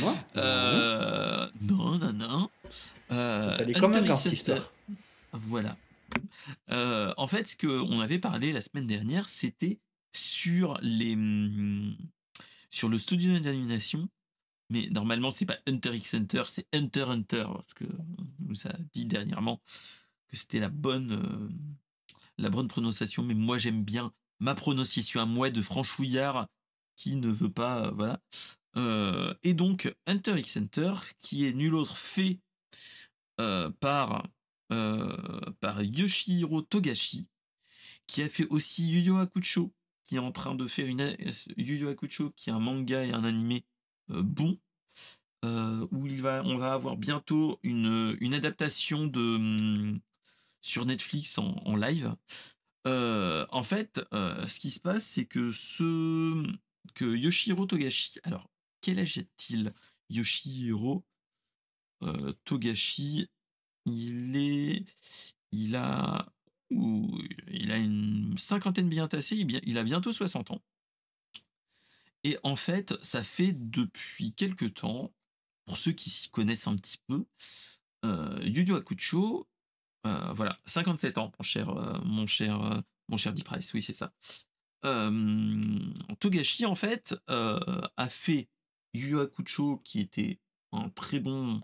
Moi Non. T'allais comme un gant, cette histoire. Voilà. En fait, ce qu'on avait parlé la semaine dernière, c'était sur le studio d'animation. Mais normalement, c'est pas Hunter x Hunter, c'est Hunter x Hunter, parce que on nous a dit dernièrement que c'était la bonne prononciation. Mais moi, j'aime bien ma prononciation à moi de franchouillard qui ne veut pas, voilà. Et donc, Hunter x Hunter, qui est nul autre fait par Yoshihiro Togashi, qui a fait aussi Yu Yu Hakusho, qui est en train de faire Yu Yu Hakusho, qui est un manga et un animé bon, où on va avoir bientôt une adaptation sur Netflix en live. En fait, ce qui se passe, c'est que Yoshihiro Togashi, alors quel âge a-t-il Yoshihiro Togashi, il a une cinquantaine bien tassée, il a bientôt 60 ans. Et en fait, ça fait depuis quelque temps, pour ceux qui s'y connaissent un petit peu, Yu Yu Hakusho, voilà, 57 ans, mon cher Deep Price, oui, c'est ça. Togashi, en fait, a fait Yu Yu Hakusho, qui était un très bon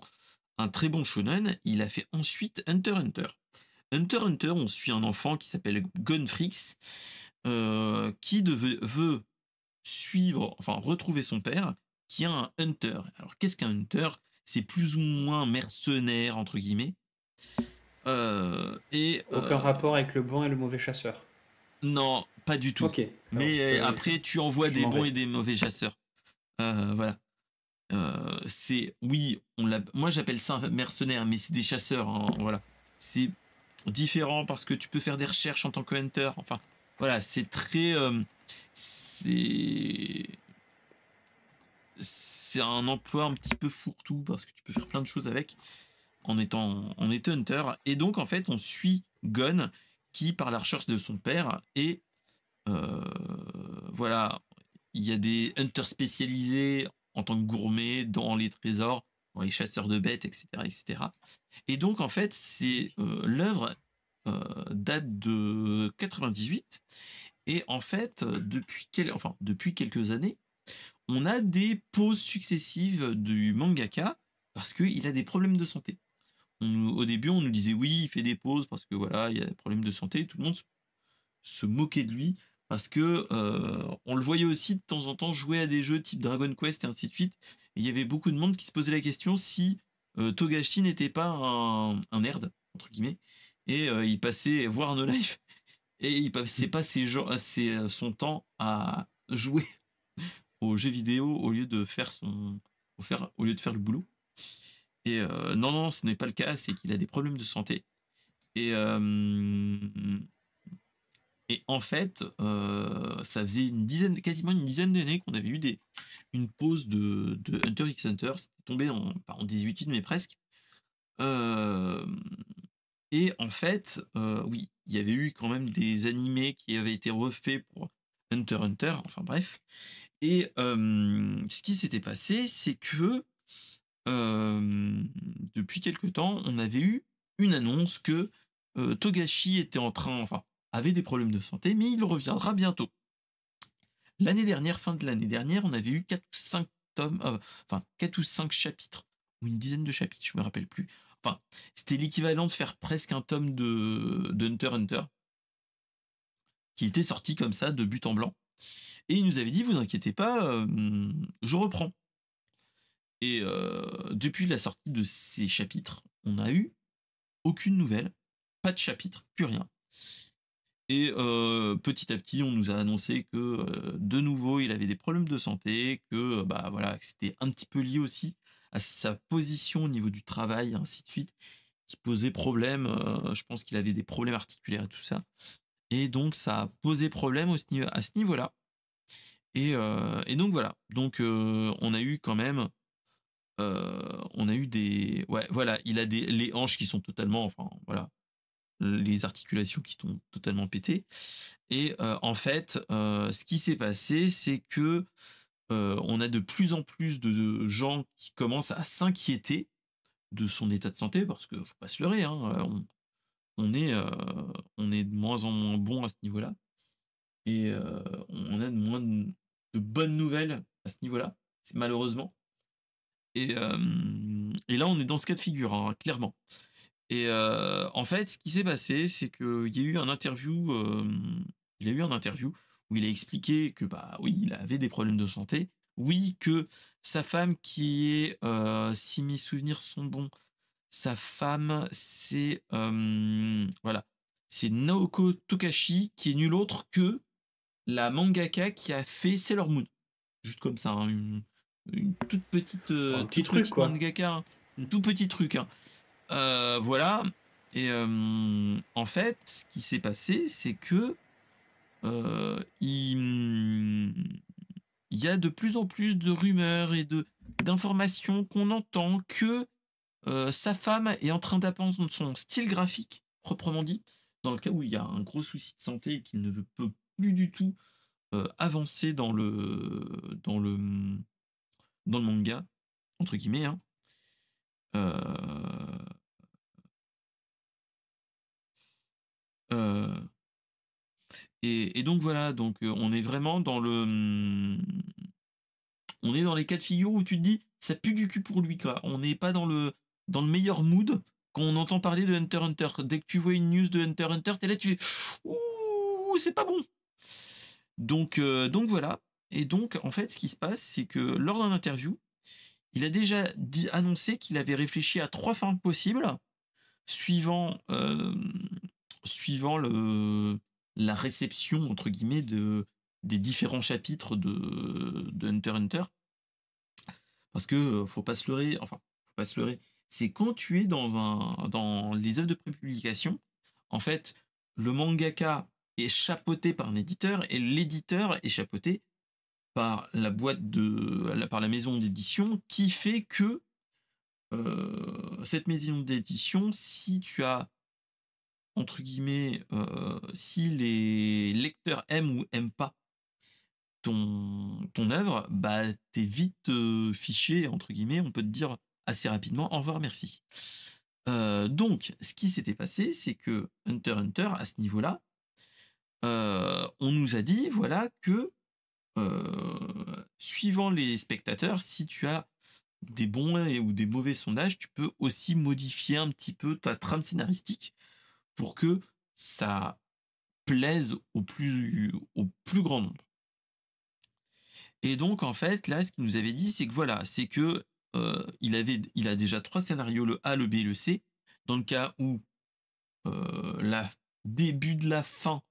shonen. Il a fait ensuite Hunter x Hunter. Hunter x Hunter, on suit un enfant qui s'appelle Gunfrix, qui veut retrouver son père, qui est un hunter. Alors, qu'est-ce qu'un hunter? C'est plus ou moins mercenaire, entre guillemets. Aucun rapport avec le bon et le mauvais chasseur. Non, pas du tout. Okay. Mais après, tu envoies des bons et des mauvais chasseurs. Voilà. Moi j'appelle ça un mercenaire, mais c'est des chasseurs. Hein, voilà. C'est différent parce que tu peux faire des recherches en tant que hunter. Enfin, voilà, c'est très. C'est un emploi un petit peu fourre-tout parce que tu peux faire plein de choses avec en étant hunter. Et donc en fait, on suit Gon qui part à la recherche de son père et voilà, il y a des hunters spécialisés en tant que gourmet dans les trésors, dans les chasseurs de bêtes, etc. Et donc en fait, c'est l'œuvre date de 98 et en fait depuis quelques années, on a des pauses successives du mangaka parce qu'il a des problèmes de santé. Au début, on nous disait oui, il fait des pauses parce que voilà, il y a des problèmes de santé. Tout le monde se moquait de lui parce que on le voyait aussi de temps en temps jouer à des jeux type Dragon Quest et ainsi de suite. Et il y avait beaucoup de monde qui se posait la question si Togashi n'était pas un nerd, entre guillemets, et il passait voir No Life et il passait pas son temps à jouer aux jeux vidéo au lieu de faire au lieu de faire le boulot. Et non, non, ce n'est pas le cas, c'est qu'il a des problèmes de santé. Et, et en fait, ça faisait quasiment une dizaine d'années qu'on avait eu une pause de Hunter x Hunter. C'était tombé pas en 18 mais presque. Euh, et en fait, oui, il y avait eu quand même des animés qui avaient été refaits pour Hunter x Hunter, enfin bref. Et ce qui s'était passé, c'est que depuis quelque temps, on avait eu une annonce que Togashi était enfin, avait des problèmes de santé, mais il reviendra bientôt. L'année dernière, fin de l'année dernière, on avait eu 4 ou 5 tomes, enfin 4 ou 5 chapitres, ou une dizaine de chapitres, je me rappelle plus. Enfin, c'était l'équivalent de faire presque un tome de Hunter x Hunter, qui était sorti comme ça, de but en blanc. Et il nous avait dit, vous inquiétez pas, je reprends. Et depuis la sortie de ces chapitres, on n'a eu aucune nouvelle, pas de chapitre, plus rien. Et petit à petit, on nous a annoncé que de nouveau, il avait des problèmes de santé, que bah voilà, que c'était un petit peu lié aussi à sa position au niveau du travail, ainsi de suite, qui posait problème. Je pense qu'il avait des problèmes articulaires et tout ça. Et donc, ça a posé problème à ce niveau-là. Et donc voilà. Donc, on a eu quand même on a eu des. Ouais, voilà, il a les hanches qui sont totalement. Enfin, voilà. Les articulations qui sont totalement pétées. Et en fait, ce qui s'est passé, c'est que on a de plus en plus de gens qui commencent à s'inquiéter de son état de santé, parce que faut pas se leurrer, hein, on est, euh, on est de moins en moins bon à ce niveau-là. Et on a de moins de bonnes nouvelles à ce niveau-là, malheureusement. Et là, on est dans ce cas de figure, hein, clairement. Et en fait, ce qui s'est passé, c'est qu'il y a eu un interview, il a eu un interview où il a expliqué que bah oui, il avait des problèmes de santé. Oui, que sa femme qui est, si mes souvenirs sont bons, sa femme c'est voilà, c'est Naoko Tokashi qui est nul autre que la mangaka qui a fait Sailor Moon. Juste comme ça, hein, une Un petit toute truc, petite quoi. mangaka, hein, un tout petit truc, hein. Voilà. Et en fait, ce qui s'est passé, c'est que il y a de plus en plus de rumeurs et d'informations qu'on entend que sa femme est en train d'apprendre son style graphique, proprement dit, dans le cas où il y a un gros souci de santé et qu'il ne peut plus du tout avancer dans le manga, entre guillemets, hein. Euh, euh, et donc voilà, donc on est vraiment on est dans les cas de figure où tu te dis, ça pue du cul pour lui, quoi. On n'est pas dans le meilleur mood quand on entend parler de Hunter x Hunter. Dès que tu vois une news de Hunter x Hunter, t'es là, tu fais, ouh, c'est pas bon. Donc voilà. Et donc, en fait, ce qui se passe, c'est que lors d'un interview, il a déjà annoncé qu'il avait réfléchi à 3 fins possibles, suivant, suivant la réception, entre guillemets, des différents chapitres de Hunter x Hunter. Parce que faut pas se leurrer, enfin, faut pas se leurrer. C'est quand tu es dans les œuvres de prépublication, en fait, le mangaka est chapeauté par un éditeur et l'éditeur est chapeauté par par la maison d'édition qui fait que cette maison d'édition, si tu as entre guillemets, si les lecteurs aiment ou aiment pas ton œuvre, bah, t'es vite fiché, entre guillemets, on peut te dire assez rapidement au revoir, merci. Donc, ce qui s'était passé, c'est que Hunter x Hunter, à ce niveau-là, on nous a dit, voilà, que suivant les spectateurs, si tu as des bons ou des mauvais sondages, tu peux aussi modifier un petit peu ta trame scénaristique pour que ça plaise au plus grand nombre. Et donc en fait, là, ce qu'il nous avait dit, c'est que voilà, c'est que, il a déjà 3 scénarios, le A, le B et le C. Dans le cas où, la début de la fin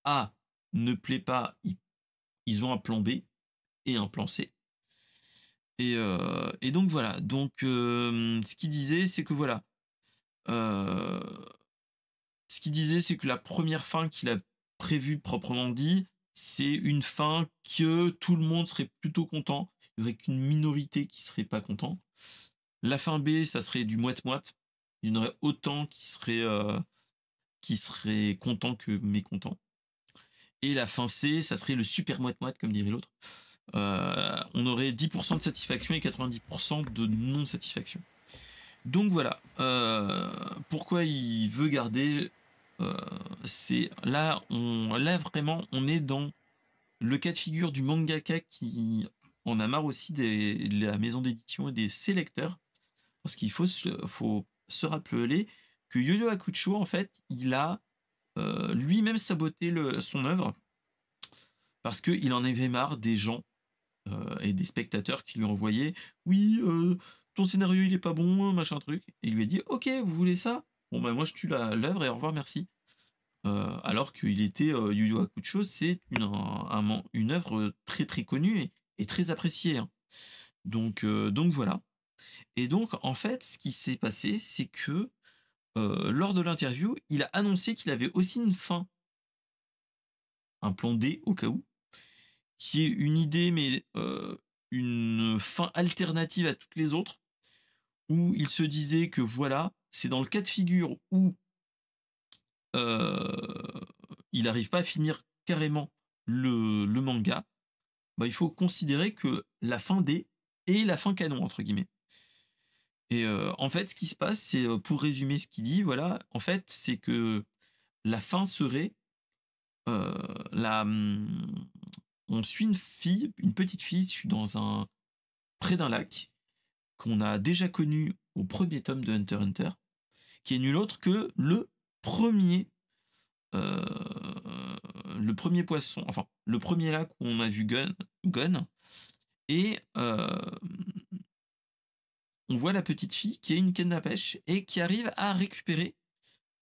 A ne plaît pas, ils ont un plan B et un plan C. Et donc voilà, donc ce qu'il disait, c'est que voilà, heu, ce qu'il disait, c'est que la première fin qu'il a prévue proprement dit, c'est une fin que tout le monde serait plutôt content. Il y aurait qu'une minorité qui serait pas content. La fin B, ça serait du moite-moite. Il y en aurait autant qui seraient contents que mécontents. Et la fin C, ça serait le super moite-moite, comme dirait l'autre. On aurait 10% de satisfaction et 90% de non-satisfaction. Donc voilà, pourquoi il veut garder, c'est là vraiment, on est dans le cas de figure du mangaka qui en a marre aussi de la maison d'édition et des ses lecteurs. Parce qu'il faut se rappeler que Yu Yu Hakusho, en fait, il a lui-même saboté son œuvre parce qu'il en avait marre des gens et des spectateurs qui lui envoyaient oui, ton scénario il est pas bon, machin truc. Et il lui a dit ok, vous voulez ça? Bon, bah moi je tue l'œuvre et au revoir, merci. Alors qu'il était Yu Yu Hakusho, c'est une œuvre très très connue et très appréciée, hein. Donc voilà. Et donc en fait, ce qui s'est passé, c'est que lors de l'interview, il a annoncé qu'il avait aussi une fin, un plan D au cas où, qui est une idée, mais une fin alternative à toutes les autres, où il se disait que voilà, c'est dans le cas de figure où il n'arrive pas à finir carrément le manga, bah, il faut considérer que la fin D est la fin canon, entre guillemets. Et en fait, ce qui se passe, c'est, pour résumer ce qu'il dit, voilà, en fait, c'est que la fin serait, heu, la, mmh, on suit une petite fille dans près d'un lac, qu'on a déjà connu au premier tome de Hunter x Hunter, qui est nul autre que premier, heu, le premier poisson, enfin, le premier lac où on a vu Gon. Et on voit la petite fille qui a une canne à pêche et qui arrive à récupérer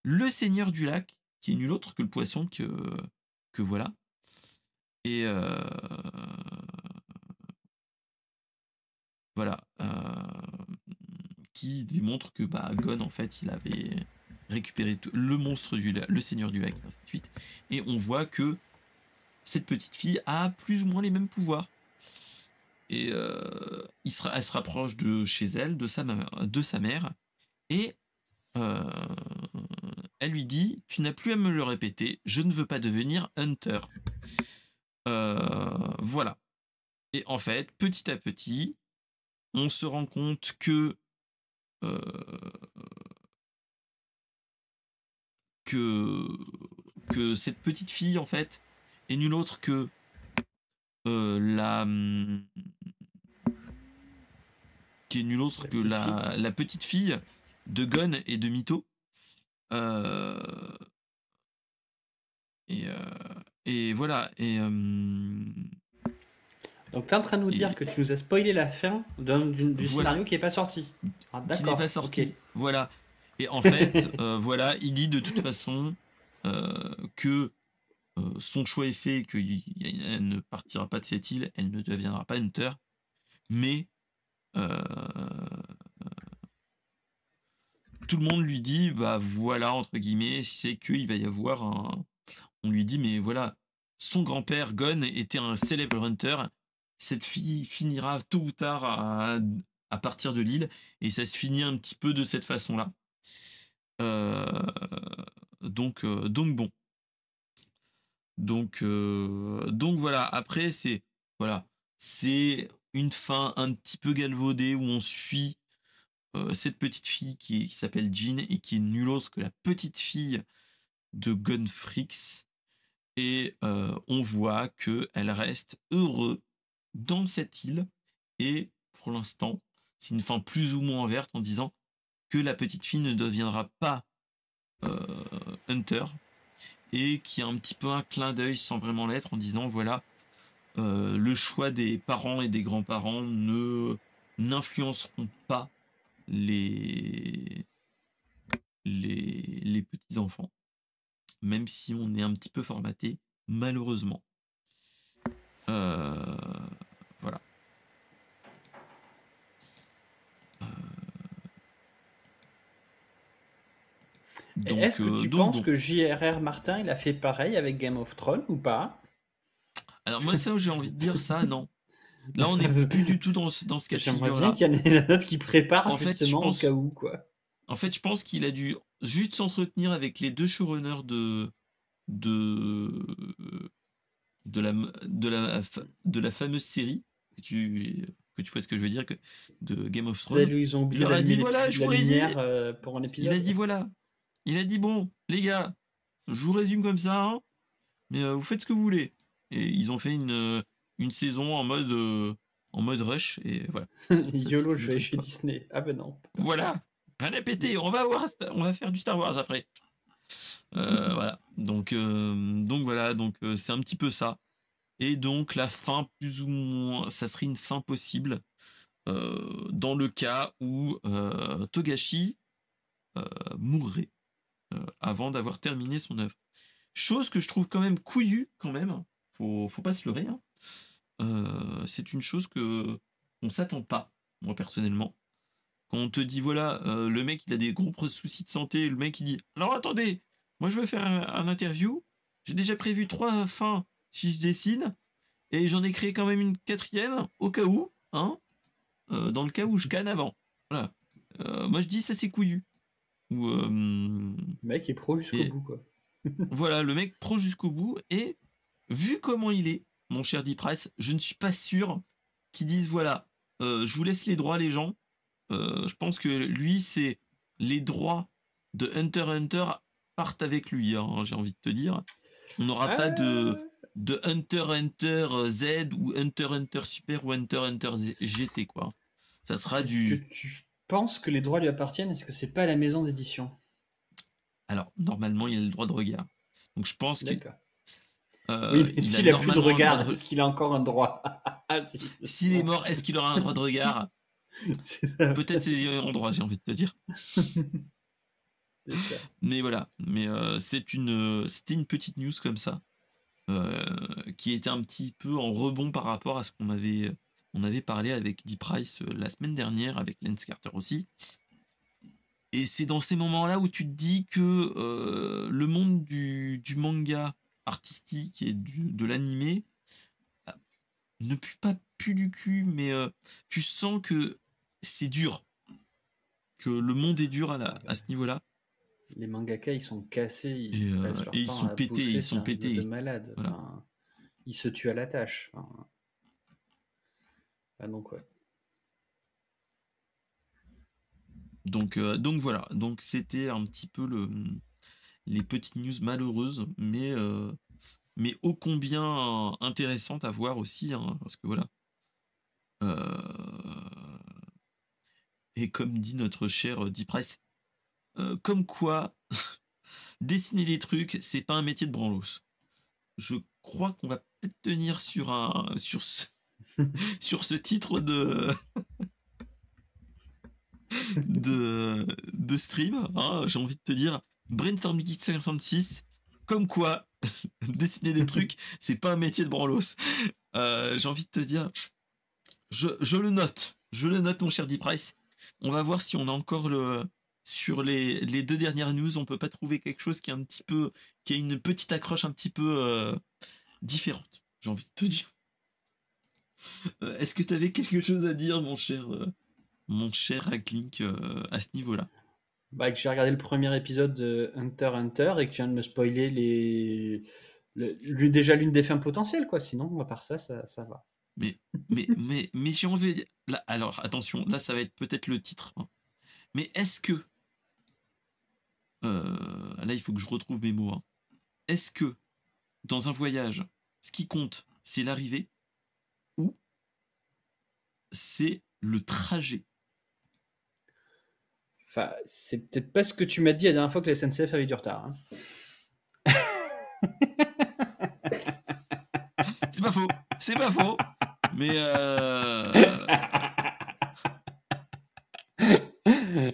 le seigneur du lac, qui est nul autre que le poisson que voilà. Et voilà, qui démontre que bah, Gon, en fait, il avait récupéré le monstre le seigneur du lac, et ainsi de suite. Et on voit que cette petite fille a plus ou moins les mêmes pouvoirs. Et elle se rapproche de chez elle, de sa mère, et euh, elle lui dit: tu n'as plus à me le répéter, je ne veux pas devenir Hunter. Voilà. Et en fait, petit à petit, on se rend compte euh, que que cette petite fille, en fait, est nulle autre que la qui est nulle autre La que petite fille. la petite fille de Gon et de Mito. Euh, et, euh, et voilà. Donc tu es en train de nous dire Et que tu nous as spoilé la fin du voilà, scénario qui est pas sorti. Ah, qui n'est pas d'accord, ok. sorti. Voilà. Et en fait, voilà, il dit de toute façon que son choix est fait, qu'elle ne partira pas de cette île, elle ne deviendra pas Hunter, mais euh, tout le monde lui dit, bah voilà, entre guillemets, c'est qu'il va y avoir un. On lui dit, mais voilà, son grand-père, Gon, était un célèbre hunter. Cette fille finira tôt ou tard à partir de l'île, et ça se finit un petit peu de cette façon-là. Donc bon. Donc voilà, après, c'est une fin un petit peu galvaudée où on suit cette petite fille qui s'appelle Jean et qui est nulle autre que la petite fille de Gonfrix. Et on voit qu'elle reste heureux dans cette île. Et pour l'instant, c'est une fin plus ou moins verte en disant que la petite fille ne deviendra pas Hunter. Et qui a un petit peu un clin d'œil sans vraiment l'être en disant voilà, le choix des parents et des grands-parents n'influenceront pas les, les petits-enfants, même si on est un petit peu formaté, malheureusement. Voilà. Est-ce que tu Donc penses bon. que J.R.R. Martin, il a fait pareil avec Game of Thrones ou pas? Alors moi, ça, j'ai envie de dire ça, non. Là, on n'est plus du tout dans ce cas de J'aimerais bien figure-là. qu'il y en ait un autre qui prépare En fait, je justement au cas pense, où, quoi. je pense qu'il a dû juste s'entretenir avec les deux showrunners de, de la fameuse série, que tu vois ce que je veux dire, de Game of Thrones. Celle où ils ont Il oublié leur a dit, d'allumer voilà, je la vous résume. lumière pour un Il a dit, épisode. voilà. Il a dit, bon, les gars, je vous résume comme ça, hein, mais vous faites ce que vous voulez. Et ils ont fait une saison en mode rush, et voilà. Ça, YOLO, c'était je le vais aller truc, chez quoi. Disney. Ah ben non. Voilà, rien à péter, on va faire du Star Wars après. Voilà, donc voilà, c'est un petit peu ça. Et donc la fin, plus ou moins, ça serait une fin possible dans le cas où Togashi mourrait avant d'avoir terminé son œuvre. Chose que je trouve quand même couillue, quand même. Faut pas se leurrer, hein. C'est une chose que on s'attend pas, moi personnellement. Quand on te dit, voilà, le mec, il a des gros soucis de santé, le mec, il dit, alors attendez, moi je veux faire un interview, j'ai déjà prévu 3 fins si je dessine, et j'en ai créé quand même une 4e, au cas où, hein, dans le cas où je canne avant. Voilà. Moi je dis, ça c'est couillu. Ou, Le mec est pro jusqu'au et bout, quoi. voilà, le mec pro jusqu'au bout, et vu comment il est, mon cher D. Price, je ne suis pas sûr qu'ils disent, voilà, je vous laisse les droits, les gens. Je pense que lui, c'est les droits de Hunter x Hunter partent avec lui, hein, j'ai envie de te dire. On n'aura pas Ah, de Hunter x Hunter Z ou Hunter x Hunter Super ou Hunter x Hunter GT, quoi. Ça sera est-ce que du... tu penses que les droits lui appartiennent? Est-ce que c'est pas la maison d'édition? Alors, normalement, il a le droit de regard. Donc, je pense que D'accord. Oui, mais il a s'il a plus de normalement un droit regard, de... est-ce qu'il a encore un droit? S'il est mort, est-ce qu'il aura un droit de regard? C'est ça. Peut-être c'est en droit, j'ai envie de te dire. C'est ça. Mais voilà. Mais c'était une petite news comme ça. Qui était un petit peu en rebond par rapport à ce on avait parlé avec Deep Price la semaine dernière, avec Lance Carter aussi. Et c'est dans ces moments-là où tu te dis que le monde du manga artistique et de l'animé ne pue pas plus du cul, mais tu sens que c'est dur, que le monde est dur Ah à bah, ce niveau-là. les mangaka, ils sont cassés, Et, ils passent et leur temps à ils bosser, c'est sont un rythme de pétés. malade. Voilà. Enfin, ils se tuent à la tâche. Enfin, ah donc ouais. Donc voilà, donc c'était un petit peu les petites news malheureuses, mais ô combien intéressantes à voir aussi, hein, parce que voilà. Et comme dit notre cher Deep Price, comme quoi dessiner des trucs, c'est pas un métier de branlos. Je crois qu'on va peut-être tenir sur ce titre de stream, hein, j'ai envie de te dire, Brainstorm Geek 56, comme quoi dessiner des trucs, c'est pas un métier de branlos. J'ai envie de te dire, je le note, mon cher Deep Price. On va voir si on a encore sur les 2 dernières news, on peut pas trouver quelque chose qui est un petit peu, qui a une petite accroche un petit peu différente. J'ai envie de te dire. Est-ce que tu avais quelque chose à dire, mon cher Hacklink, à ce niveau-là? Bah, que j'ai regardé le premier épisode de Hunter x Hunter et que tu viens de me spoiler déjà l'une des fins potentielles, quoi. Sinon, à part ça, ça va. Mais, mais j'ai envie de dire, là, alors attention, là ça va être peut-être le titre, hein. Mais est-ce que, là il faut que je retrouve mes mots, hein. Est-ce que dans un voyage, ce qui compte, c'est l'arrivée ou c'est le trajet? Enfin, c'est peut-être pas ce que tu m'as dit la dernière fois que la SNCF avait du retard. Hein. C'est pas faux, c'est pas faux. Mais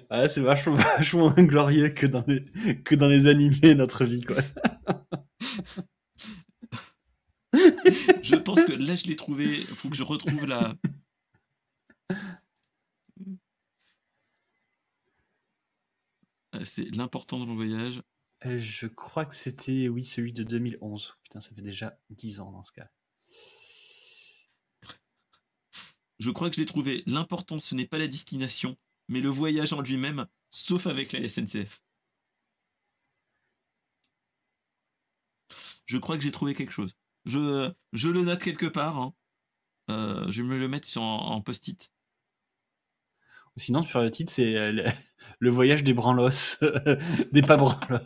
Ah, c'est vachement moins glorieux que dans les animés, notre vie, quoi. je pense que là, je l'ai trouvé. Faut que je retrouve la. C'est l'important dans le voyage. Je crois que c'était, oui, celui de 2011. Putain, ça fait déjà 10 ans dans ce cas. Je crois que je l'ai trouvé. L'important, ce n'est pas la destination, mais le voyage en lui-même, sauf avec la SNCF. Je crois que j'ai trouvé quelque chose. Je le note quelque part. Hein. Je vais me le mettre en post-it. Sinon, sur le titre, c'est le voyage des branlos. Des pas branlos.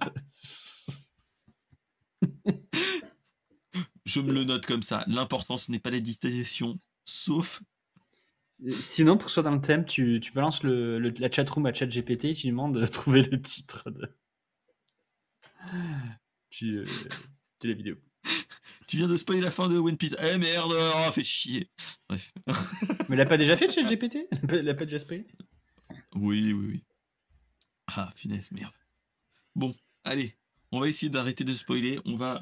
Je me le note comme ça. L'important, ce n'est pas la destination, sauf. Sinon, pour que ce soit dans le thème, tu balances la chatroom à ChatGPT et tu lui demandes de trouver le titre de la vidéo. Tu viens de spoiler la fin de One Piece. Eh merde, oh, fait chier. Bref. Mais l'a pas déjà fait ChatGPT? L'a pas déjà spoilé? Oui. Ah, punaise, merde. Bon, allez. On va essayer d'arrêter de spoiler. On va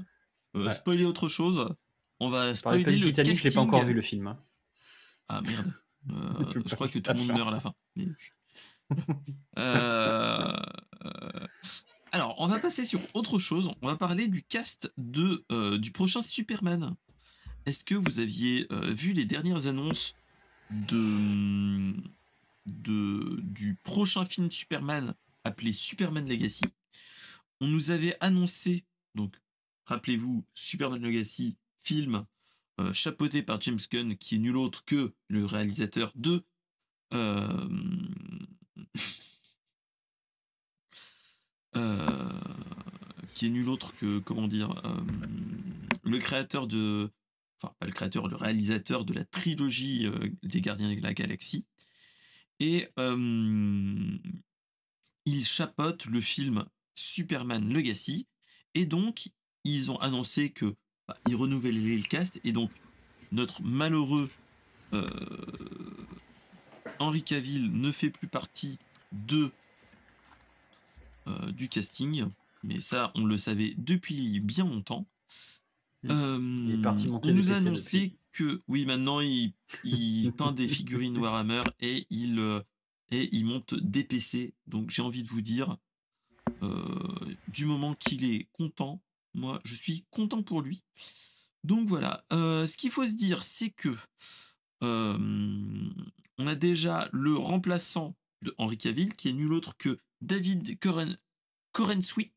Ouais. spoiler autre chose. On va Pareil, pas spoiler du le Titanic, je l'ai pas casting. encore vu le film. Hein. Ah merde. Je crois que tout la le monde fin. meurt à la fin. Euh, Alors, on va passer sur autre chose. On va parler du cast du prochain Superman. Est-ce que vous aviez vu les dernières annonces du prochain film Superman appelé Superman Legacy? On nous avait annoncé, donc rappelez-vous, Superman Legacy, film chapeauté par James Gunn, qui est nul autre que le réalisateur de euh, qui est nul autre que, comment dire, le créateur de. Enfin, pas le créateur, le réalisateur de la trilogie des Gardiens de la Galaxie. Et il chapeaute le film Superman Legacy. Et donc, ils ont annoncé que ils renouvelaient le cast. Et donc, notre malheureux euh, Henry Cavill ne fait plus partie du casting. Mais ça, on le savait depuis bien longtemps. Il est parti monter On des nous a PC annoncé depuis. que, oui, maintenant, il peint des figurines Warhammer et il monte des PC. Donc, j'ai envie de vous dire, du moment qu'il est content, moi, je suis content pour lui. Donc, voilà. Ce qu'il faut se dire, c'est que on a déjà le remplaçant de Henry Cavill, qui est nul autre que David Corenswet,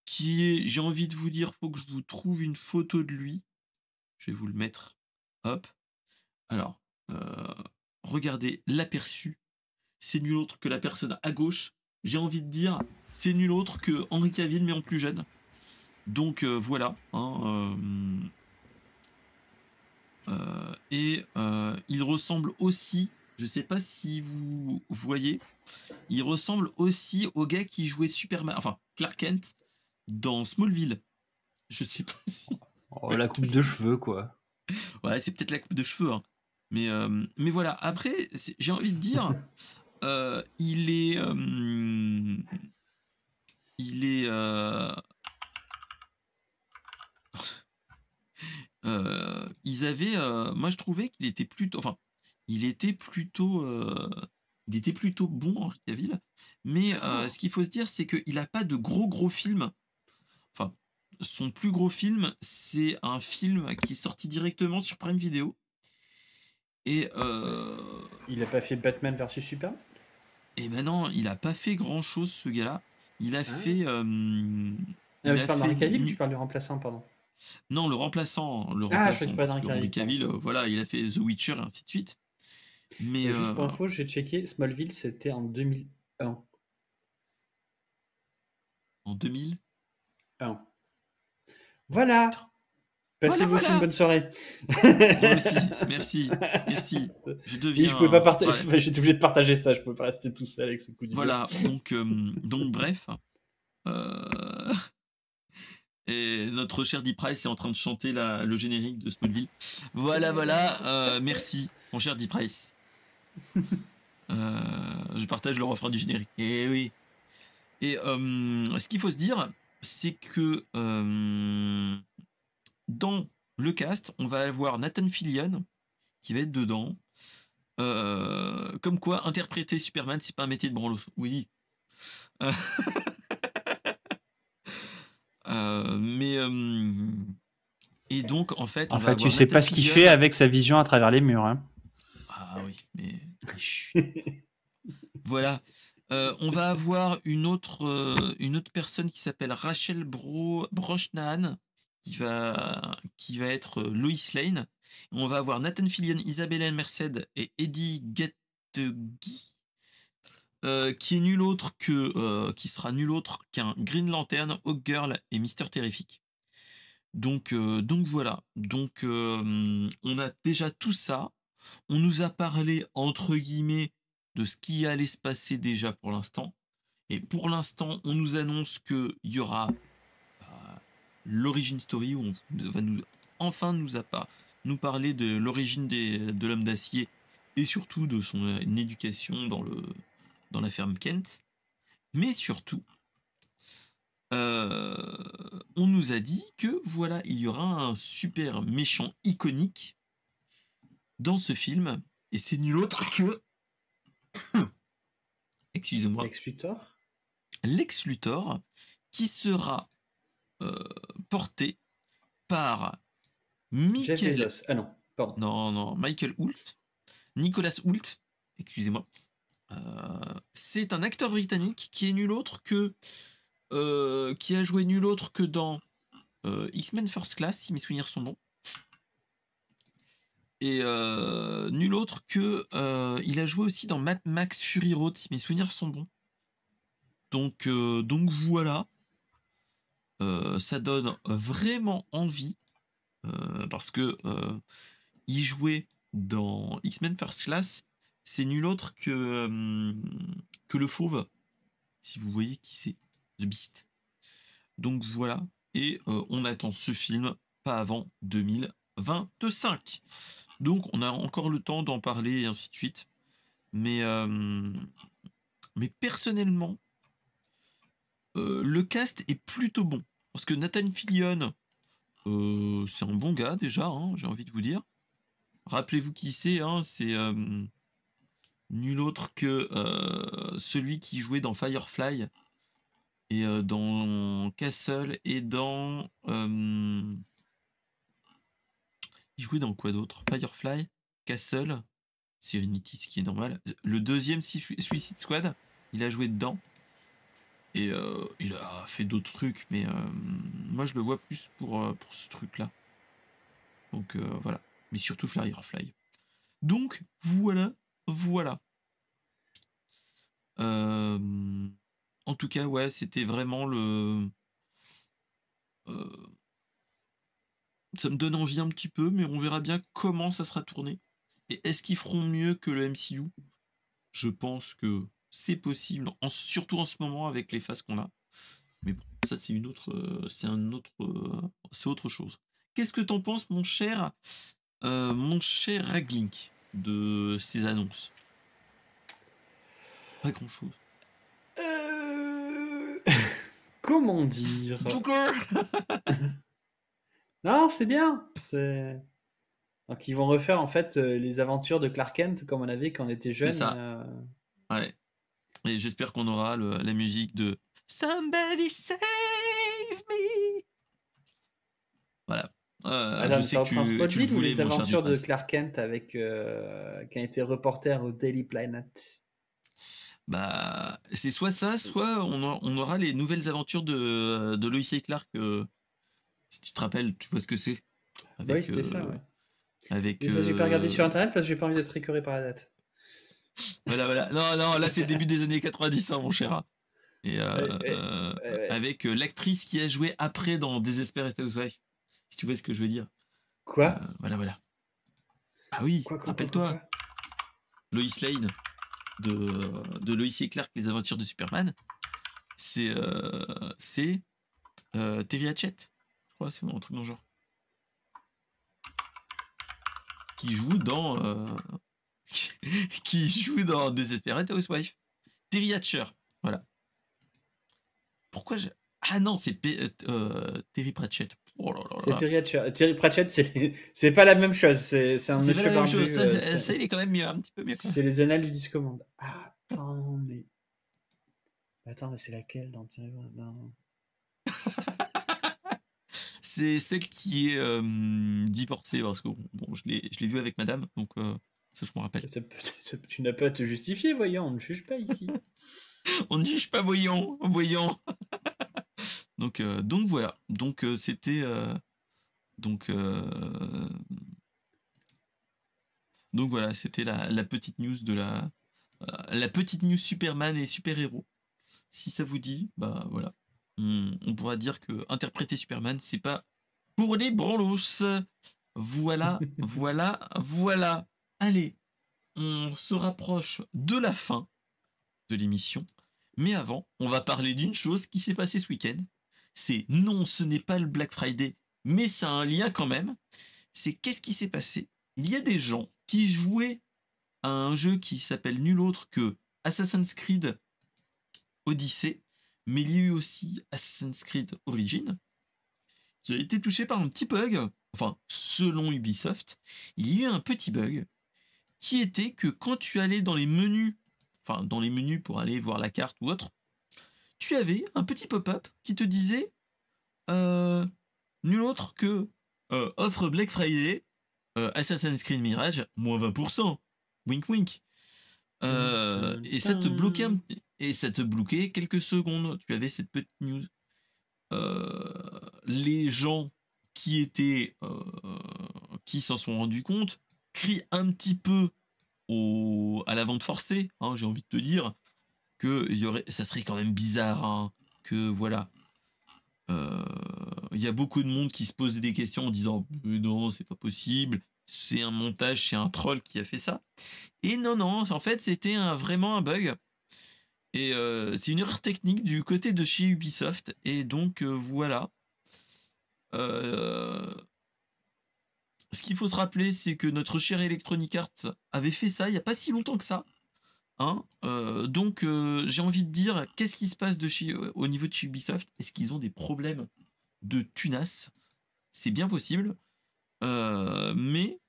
qui est, j'ai envie de vous dire, faut que je vous trouve une photo de lui. Je vais vous le mettre. Hop. Alors, regardez l'aperçu. C'est nul autre que la personne à gauche. J'ai envie de dire, c'est nul autre que Henry Cavill, mais en plus jeune. Donc voilà. Hein, et il ressemble aussi, je sais pas si vous voyez, il ressemble aussi au gars qui jouait Superman, enfin Clark Kent dans Smallville. Je sais pas si. Oh, la coupe de cheveux, quoi. Ouais, c'est peut-être la coupe de cheveux. Hein. Mais voilà. Après, j'ai envie de dire, il est. Il est. Ils avaient. Moi, je trouvais qu'il était plutôt. Enfin, il était plutôt. Il était plutôt bon, Henry Cavill. Mais ce qu'il faut se dire, c'est qu'il n'a pas de gros films. Enfin, son plus gros film, c'est un film qui est sorti directement sur Prime Video. Et Il a pas fait Batman versus Superman? et ben non, il a pas fait grand chose ce gars-là. Il a fait, Ah, il tu a parles fait d'Henry Cavill ou tu nu- parles du remplaçant, pardon? non le Ah, je croyais que tu remplaçant, parlais parce d'Henry que Henry Cavill, pardon. Cavill, voilà, il a fait The Witcher et ainsi de suite. Mais Juste pour info, j'ai checké, Smallville, c'était en 2001. en 2000, Voilà! Passez Voilà, vous aussi une voilà. bonne soirée. Moi aussi. Merci. Merci. Je Oui, deviens. je pouvais pas partager. Ouais. J'étais obligé de partager ça. Je pouvais pas rester tout seul avec ce coup de vieux. Voilà. Donc bref. Euh, Et notre cher Deep Price est en train de chanter le générique de Smallville. Voilà. Merci, mon cher Deep Price. Je partage le refrain du générique. Et oui. Et ce qu'il faut se dire, c'est que dans le cast, on va avoir Nathan Fillion qui va être dedans. Comme quoi, interpréter Superman, c'est pas un métier de branlos. Oui. Euh, mais et donc, en fait, on En va fait, tu avoir sais Nathan pas ce qu'il Fillion. fait avec sa vision à travers les murs. Hein. Ah oui, mais chut. Voilà. On va avoir une autre personne qui s'appelle Rachel Brosnahan qui va être Lois Lane. On va avoir Nathan Fillion, Isabella Merced et Eddie Gettegui, qui est nul autre qui sera nul autre qu'un Green Lantern, Hawkgirl et Mister Terrific. Donc voilà. Donc on a déjà tout ça. On nous a parlé entre guillemets de ce qui allait se passer déjà pour l'instant. Et pour l'instant, on nous annonce qu'il y aura l'origin story où on va enfin nous parler de l'origine de l'homme d'acier et surtout de son éducation dans la ferme Kent. Mais surtout, on nous a dit que voilà, il y aura un super méchant iconique dans ce film, et c'est nul autre que excusez-moi, Lex Luthor. Lex Luthor, qui sera porté par Jeff Michael, Bezos. Ah non, pardon. non, Michael Hoult, Nicolas Hoult, excusez-moi. C'est un acteur britannique qui est nul autre que qui a joué nul autre que dans X-Men First Class, si mes souvenirs sont bons. Et nul autre que il a joué aussi dans Mad Max Fury Road, si mes souvenirs sont bons. Donc voilà. Ça donne vraiment envie parce que il jouait dans X-Men First Class, c'est nul autre que le fauve, si vous voyez qui c'est, The Beast. Donc voilà, et on attend ce film pas avant 2025. Donc on a encore le temps d'en parler et ainsi de suite. Mais personnellement, le cast est plutôt bon. Parce que Nathan Fillion, c'est un bon gars déjà, hein, j'ai envie de vous dire. Rappelez-vous qui c'est, hein, c'est nul autre que celui qui jouait dans Firefly et dans Castle et dans... il jouait dans quoi d'autre? Firefly, Castle, Serenity, ce qui est normal. Le deuxième Suicide Squad, il a joué dedans. Et il a fait d'autres trucs, mais moi je le vois plus pour ce truc-là. Donc voilà. Mais surtout Firefly. Donc voilà. En tout cas, ouais, c'était vraiment ça me donne envie un petit peu, mais on verra bien comment ça sera tourné. Et est-ce qu'ils feront mieux que le MCU? Je pense que c'est possible, surtout en ce moment avec les phases qu'on a. Mais bon, ça c'est c'est autre chose. Qu'est-ce que t'en penses, mon cher Raglink, de ces annonces? Pas grand-chose. Comment dire? Joker. Non, c'est bien. Donc ils vont refaire en fait les aventures de Clark Kent comme on avait quand on était jeune. C'est ça. Ouais. Et j'espère qu'on aura la musique de Somebody Save Me. Voilà. Attends, Je sais ça que reprend tu le Smallville ou voulais, les mon cher aventures de Dupraz. Clark Kent avec qui a été reporter au Daily Planet? Bah, c'est soit ça, soit on aura les nouvelles aventures de Lois et Clark. Si tu te rappelles, tu vois ce que c'est. Oui, c'était ça, ouais. Avec. Mais ça, j'ai pas regardé sur internet parce que j'ai pas envie d'être écœuré par la date. Voilà. Non, là c'est le début des années 90, hein, mon cher. Et Ouais. avec l'actrice qui a joué après dans Desperate Housewives. si tu vois ce que je veux dire. Quoi? Voilà. Ah oui, Quoi? rappelle-toi, Lois Lane de Lois et Clark, les aventures de Superman, c'est Terry Hatchett, je crois, c'est un truc dans le genre, qui joue dans qui joue dans Desperate Housewives. Terry Hatcher, voilà. Pourquoi je... Ah non, c'est Terry Pratchett. Oh là là C'est là. Terry Hatcher. Terry Pratchett, c'est pas la même chose. C'est un C'est pas monsieur la même barbu. chose. Ça, il est quand même mieux, un petit peu mieux. Quand même. C'est les annales du Discommande. Ah, attends, mais. Attends, mais c'est laquelle dans Terry non. C'est celle qui est divorcée, parce que bon, je l'ai vue avec madame, donc ça je me rappelle. Tu n'as pas à te justifier, voyons, on ne juge pas ici. On ne juge pas, voyons. Donc voilà. Donc c'était donc voilà, c'était la petite news de la petite news Superman et super-héros. Si ça vous dit, bah voilà. On pourra dire que interpréter Superman, c'est pas pour les branlos. Voilà. Allez, on se rapproche de la fin de l'émission. Mais avant, on va parler d'une chose qui s'est passée ce week-end. C'est non, ce n'est pas le Black Friday, mais ça a un lien quand même. C'est qu'est-ce qui s'est passé? Il y a des gens qui jouaient à un jeu qui s'appelle nul autre que Assassin's Creed Odyssey, mais il y a eu aussi Assassin's Creed Origins, qui a été touché par un petit bug. Enfin, selon Ubisoft, il y a eu un petit bug qui était que quand tu allais dans les menus, enfin dans les menus pour aller voir la carte ou autre, tu avais un petit pop-up qui te disait nul autre que offre Black Friday, Assassin's Creed Mirage, moins 20%. Wink wink. Et ça te bloquait quelques secondes. Tu avais cette petite news. Les gens qui s'en sont rendus compte crient un petit peu à la vente forcée, hein, j'ai envie de te dire que ça serait quand même bizarre, hein, que voilà. Il y a beaucoup de monde qui se pose des questions en disant non, c'est pas possible, c'est un montage, c'est un troll qui a fait ça. Et non, en fait, c'était vraiment un bug. Et c'est une erreur technique du côté de chez Ubisoft. Et donc, voilà. Ce qu'il faut se rappeler, c'est que notre cher Electronic Arts avait fait ça il n'y a pas si longtemps que ça. Hein, donc, j'ai envie de dire, qu'est-ce qui se passe au niveau de chez Ubisoft? Est-ce qu'ils ont des problèmes de tunas? C'est bien possible. Mais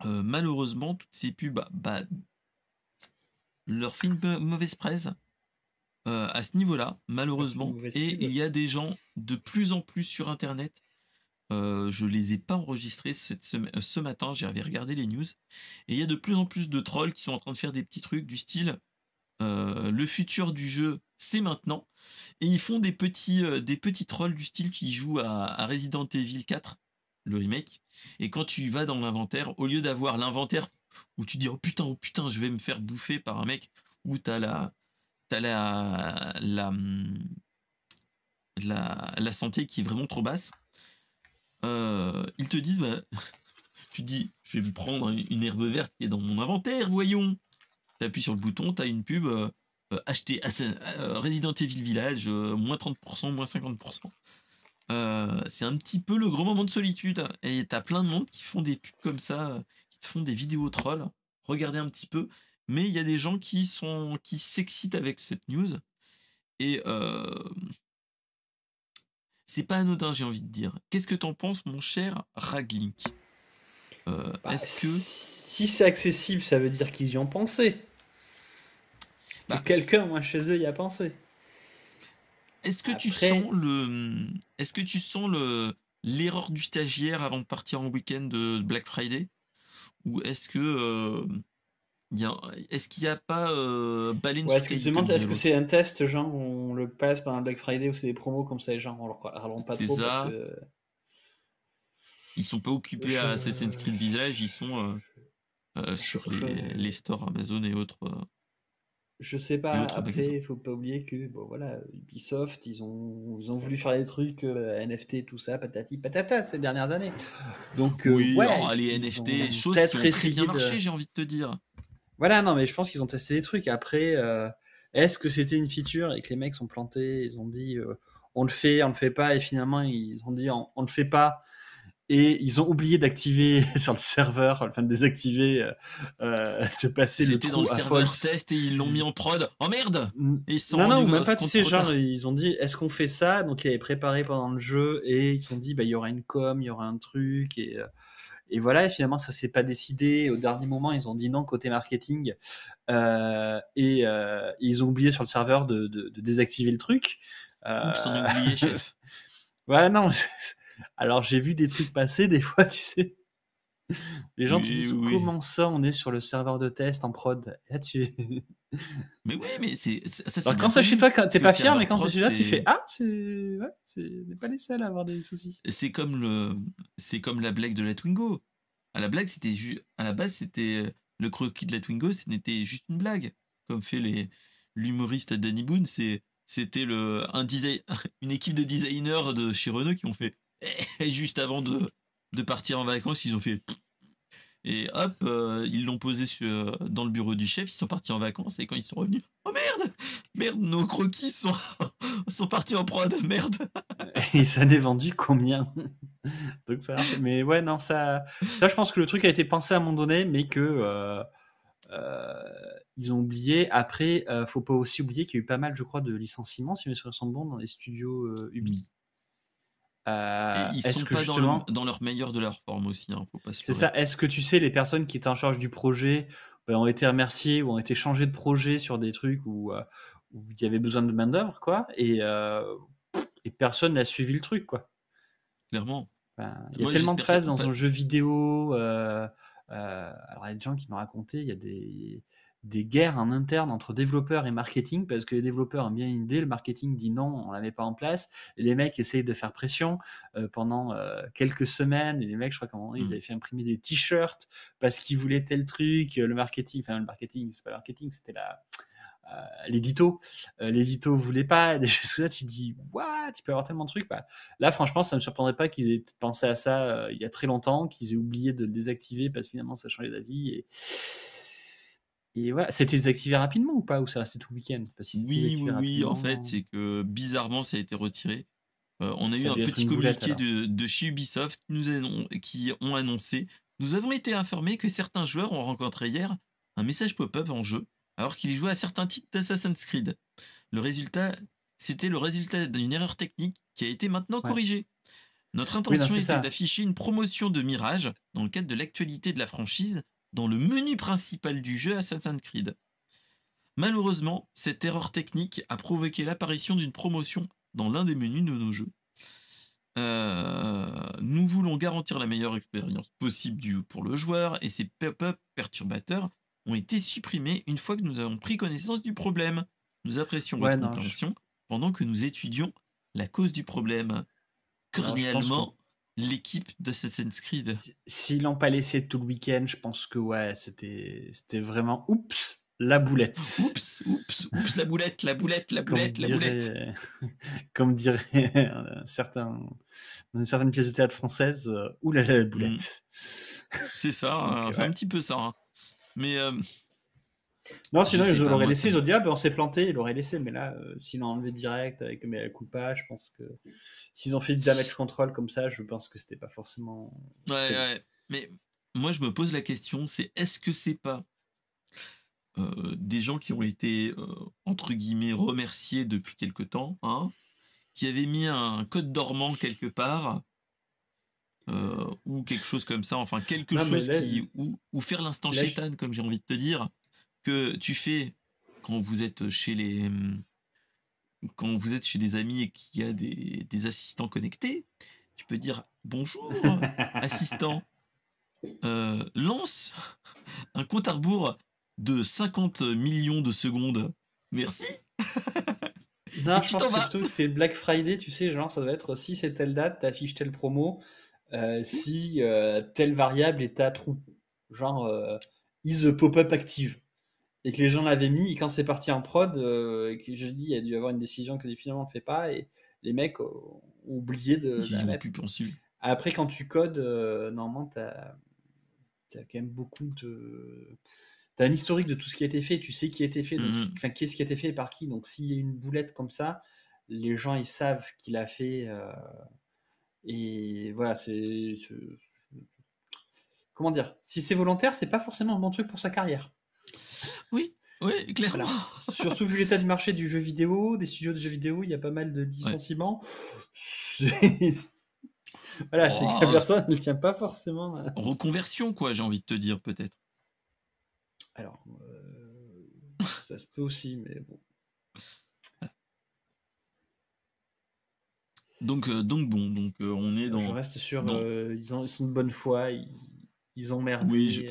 malheureusement, toutes ces pubs leur fait une mauvaise presse à ce niveau-là, malheureusement. Et il y a des gens de plus en plus sur Internet. Je les ai pas enregistrés ce matin, j'avais regardé les news. Et il y a de plus en plus de trolls qui sont en train de faire des petits trucs du style le futur du jeu, c'est maintenant. Et ils font des petits trolls du style qui jouent à Resident Evil 4, le remake. Et quand tu vas dans l'inventaire, au lieu d'avoir l'inventaire où tu dis oh putain, je vais me faire bouffer par un mec, où t'as la santé qui est vraiment trop basse, ils te disent tu te dis je vais me prendre une herbe verte qui est dans mon inventaire, voyons. Tu appuies sur le bouton, tu as une pub acheter Resident Evil Village, moins 30%, moins 50%. C'est un petit peu le grand moment de solitude. Et t'as plein de monde qui font des pubs comme ça, qui te font des vidéos trolls. Regardez un petit peu. Mais il y a des gens qui s'excitent avec cette news. Et c'est pas anodin, j'ai envie de dire. Qu'est-ce que t'en penses, mon cher Raglink? Est-ce que... Si c'est accessible, ça veut dire qu'ils y ont pensé. Que quelqu'un, moi, chez eux, y a pensé. Est-ce que tu sens l'erreur du stagiaire avant de partir en week-end de Black Friday? Ou est-ce que est-ce qu'il n'y a pas baleine sous Est-ce que tu caillou, demandes, comme est-ce que dirait c'est un test, genre, on le passe pendant le Black Friday ou c'est des promos comme ça, les gens, on leur ralente pas C'est trop ça. parce que. Ils sont pas occupés à Assassin's Creed Village, ils sont sur les stores Amazon et autres. Je sais et pas, autres après, magasins. il faut pas oublier que bon, voilà, Ubisoft, ils ont voulu faire des trucs NFT, tout ça, patati patata, ces dernières années. Donc, Oui, ouais, les ils NFT, ont choses qui peut-être ont très bien essayé de. marché, j'ai envie de te dire. Voilà, non, mais je pense qu'ils ont testé des trucs. Après, est-ce que c'était une feature et que les mecs sont plantés, ils ont dit on le fait pas, et finalement ils ont dit on le fait pas, et ils ont oublié d'activer sur le serveur, enfin de désactiver, de passer le C'était dans le trou à serveur false. test et ils l'ont mis en prod. Oh merde! Et ils se sont Non, non, rendus ou même pas, tu compte sais, trop genre, tard. ils ont dit, est-ce qu'on fait ça? Donc, ils avaient préparé pendant le jeu, et ils se sont dit, bah, il y aura une com, il y aura un truc, et voilà, et finalement, ça s'est pas décidé. Au dernier moment, ils ont dit non côté marketing, et ils ont oublié sur le serveur de désactiver le truc. Oups, on est Euh, oublié, chef. Ouais, non, alors j'ai vu des trucs passer, des fois, tu sais, les gens te Oui, disent, oui. comment ça, on est sur le serveur de test en prod? Et là, Mais oui, mais ça c'est Alors quand bien c'est chez connu. toi, t'es Que le pas fier, mais serveur quand c'est prod, chez toi, tu fais ah, on n'est pas les seuls à avoir des soucis. c'est comme c'est comme la blague de la Twingo. À la blague, à la base, c'était le croquis de la Twingo, ce n'était juste une blague. Comme fait l'humoriste Danny Boone, c'était une équipe de designers de chez Renault qui ont fait juste avant de partir en vacances, ils ont fait et hop, ils l'ont posé dans le bureau du chef, ils sont partis en vacances et quand ils sont revenus, oh merde, merde, nos croquis sont sont partis en prod, merde. Et ça n'est vendu combien? Donc ça marche. Mais ouais, non, ça, je pense que le truc a été pensé à un moment donné, mais que ils ont oublié. Après, faut pas aussi oublier qu'il y a eu pas mal, je crois, de licenciements, si mes souvenirs sont bons, dans les studios Ubi. Et ils Est-ce sont que pas justement, dans leur meilleur de leur forme aussi, hein, faut pas se c'est leurrer. ça, est-ce que tu sais, les personnes qui étaient en charge du projet ont été remerciées ou ont été changées de projet sur des trucs où il y avait besoin de main-d'œuvre, quoi, et personne n'a suivi le truc, quoi. Clairement. Enfin, il y a Moi, tellement de j'espère que phases dans un jeu vidéo. Alors, il y a des gens qui m'ont raconté, il y a des guerres en interne entre développeurs et marketing, parce que les développeurs ont bien une idée, le marketing dit non, on la met pas en place, et les mecs essayent de faire pression pendant quelques semaines, et les mecs, je crois qu'à un moment donné, ils avaient fait imprimer des t-shirts parce qu'ils voulaient tel truc, le marketing, c'est pas le marketing, c'était l'édito. L'édito voulait pas, des choses là, tu dis, what, il peut y avoir tellement de trucs. Bah, là, franchement, ça me surprendrait pas qu'ils aient pensé à ça il y a très longtemps, qu'ils aient oublié de le désactiver parce que finalement ça changeait d'avis. Et voilà, c'était désactivé rapidement ou pas? Ou ça restait tout le week-end? Parce que si c'était Oui, oui, désactivé oui, en fait, rapidement, c'est que bizarrement, ça a été retiré. On a eu ça a un dû être petit une boulette communiqué alors. de chez Ubisoft qui ont annoncé: «Nous avons été informés que certains joueurs ont rencontré hier un message pop-up en jeu, alors qu'ils jouaient à certains titres d'Assassin's Creed. Le résultat C'était le résultat d'une erreur technique qui a été maintenant Ouais. corrigée. Notre Oui, non, intention c'est était ça. d'afficher une promotion de Mirage dans le cadre de l'actualité de la franchise dans le menu principal du jeu Assassin's Creed. Malheureusement, cette erreur technique a provoqué l'apparition d'une promotion dans l'un des menus de nos jeux. Nous voulons garantir la meilleure expérience possible pour le joueur et ces pop-up perturbateurs ont été supprimés une fois que nous avons pris connaissance du problème. Nous apprécions Ouais, votre non, compréhension pendant que nous étudions la cause du problème. je pense que Cordialement, l'équipe d'Assassin's Creed. s'ils l'ont pas laissé tout le week-end, je pense que ouais, c'était vraiment oups, la boulette. Oups, oups, oups, la boulette, la boulette, la Comme boulette, la boulette. dirait, comme dirait dans une certaine pièce de théâtre française, oulala la Hmm, boulette. c'est ça, Donc, c'est un ouais. petit peu ça, hein. Mais Non, je sinon sais ils pas, l'auraient moi ça laissé, ils me... auraient dit ah ben on s'est planté, ils l'auraient laissé, mais là s'ils l'ont enlevé direct avec mais la culpa, je pense que s'ils ont fait du damage control comme ça, je pense que c'était pas forcément Ouais, prévu. ouais. Mais moi je me pose la question, c'est est-ce que c'est pas des gens qui ont été entre guillemets remerciés depuis quelque temps, hein, qui avaient mis un code dormant quelque part ou quelque chose comme ça, enfin quelque Non mais chose là, ou faire l'instant là je- chétane comme j'ai envie de te dire que tu fais quand vous êtes chez quand vous êtes chez des amis et qu'il y a des assistants connectés, tu peux dire bonjour assistant, lance un compte à rebours de 50 millions de secondes. Merci. non, Et je tu pense t'en que c'est vas. plutôt que c'est Black Friday, tu sais, genre ça doit être si c'est telle date, t'affiches telle promo, si telle variable est à trou. Genre is pop-up active. et que les gens l'avaient mis, et quand c'est parti en prod, et que je dis, il y a dû y avoir une décision que finalement on ne fait pas, et les mecs ont oublié de la Ils ont mettre. pu poursuivre. Après, quand tu codes, normalement, tu as quand même beaucoup de. Tu as un historique de tout ce qui a été fait, tu sais qui a été fait, donc, Mhm. enfin, qu'est-ce qui a été fait et par qui. Donc, s'il y a une boulette comme ça, les gens ils savent qui l'a fait. Et voilà, comment dire, si c'est volontaire, c'est pas forcément un bon truc pour sa carrière. Oui, clairement. Voilà. Surtout vu l'état du marché du jeu vidéo, des studios de jeux vidéo, il y a pas mal de Ouais. licenciements. Voilà, c'est que la Oh, personne ne tient pas forcément. reconversion, quoi, j'ai envie de te dire, peut-être. Alors, ça se peut aussi, mais bon. Donc on est Je dans. reste sûr, dans... ils sont de bonne foi, ils ont Oui, merdé.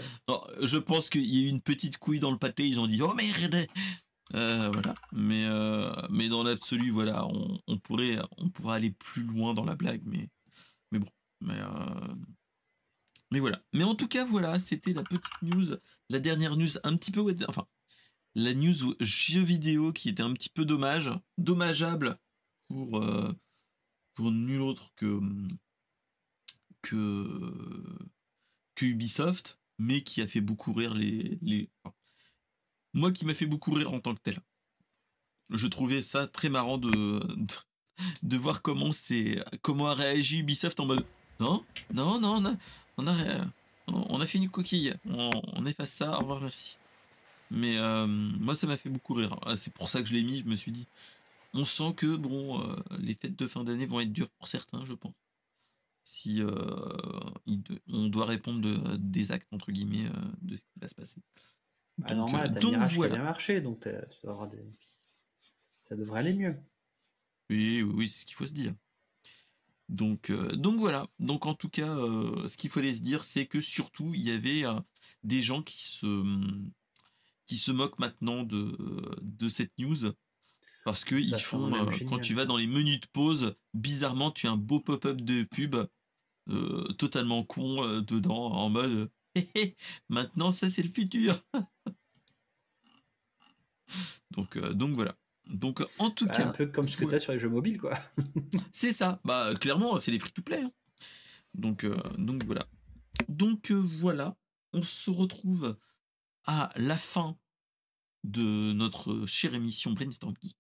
je pense qu'il y a eu une petite couille dans le pâté, ils ont dit oh merde. Voilà. Mais dans l'absolu, voilà, on pourrait aller plus loin dans la blague, mais bon. Mais voilà. Mais en tout cas, voilà, c'était la petite news, la dernière news un petit peu, enfin, la news jeux vidéo qui était un petit peu dommageable pour, pour nul autre que, que Ubisoft, mais qui a fait beaucoup rire enfin, moi qui m'a fait beaucoup rire en tant que tel. Je trouvais ça très marrant de voir comment a réagi Ubisoft en mode non, non, non, on a fait une coquille, on efface ça, au revoir, merci. Mais moi, ça m'a fait beaucoup rire. C'est pour ça que je l'ai mis. Je me suis dit, on sent que bon, les fêtes de fin d'année vont être dures pour certains, je pense. Si on doit répondre des actes entre guillemets de ce qui va se passer. Ah, Donc, normal, t'as donc Mirage qui a voilà. bien marché, donc tu dois avoir ça devrait aller mieux. Oui, c'est ce qu'il faut se dire. Donc voilà. Donc en tout cas, ce qu'il fallait se dire, c'est que surtout il y avait des gens qui se moquent maintenant de cette news. Parce que Ça ils fait un font, modem quand génial, tu vas quoi. dans les menus de pause, bizarrement, tu as un beau pop-up de pub totalement con dedans, en mode hé, hé, maintenant ça c'est le futur. Donc voilà. Donc en tout Bah, un cas, peu comme ce que tu as sur les jeux mobiles, quoi. c'est ça. Bah clairement, c'est les free-to-play. Hein. Donc voilà. Donc voilà. On se retrouve à la fin de notre chère émission Brainstorm Geek.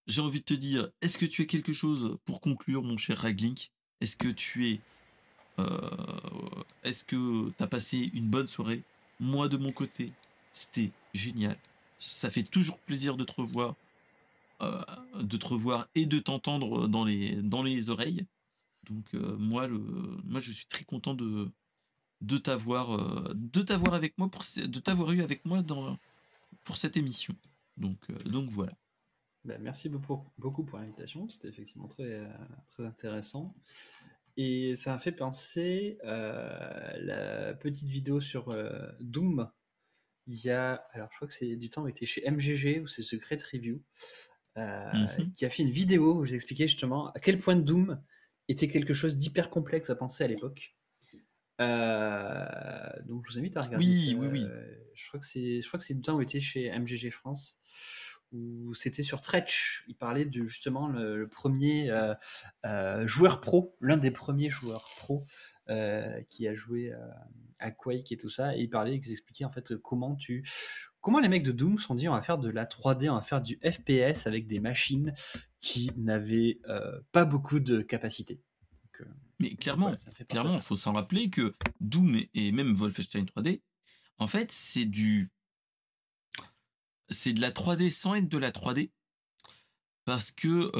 J'ai envie de te dire, est-ce que tu as quelque chose pour conclure, mon cher Raglink? Est-ce que tu es, est-ce que t'as passé une bonne soirée? Moi, de mon côté, c'était génial. Ça fait toujours plaisir euh, de te revoir et de t'entendre dans les oreilles. Donc moi, je suis très content de t'avoir avec moi de t'avoir eu avec moi pour cette émission. Donc voilà. Bah, merci beaucoup pour l'invitation, c'était effectivement très intéressant. Et ça m'a fait penser la petite vidéo sur Doom. Alors je crois que c'est du temps où il était chez MGG, ou c'est Secret Review, Mhm. qui a fait une vidéo où j'expliquais justement à quel point Doom était quelque chose d'hyper complexe à penser à l'époque. Donc je vous invite à regarder ça. Oui, oui, oui. Je crois que c'est du temps où il était chez MGG France, où c'était sur Tretch. Il parlait de justement le premier joueur pro, l'un des premiers joueurs pro qui a joué à Quake et tout ça. Et ils expliquaient en fait comment les mecs de Doom se sont dit on va faire de la 3D, on va faire du FPS avec des machines qui n'avaient pas beaucoup de capacité. Mais Donc voilà, clairement, ça me fait penser à clairement, ça. faut s'en rappeler que Doom et même Wolfenstein 3D, en fait, c'est de la 3D sans être de la 3D, parce que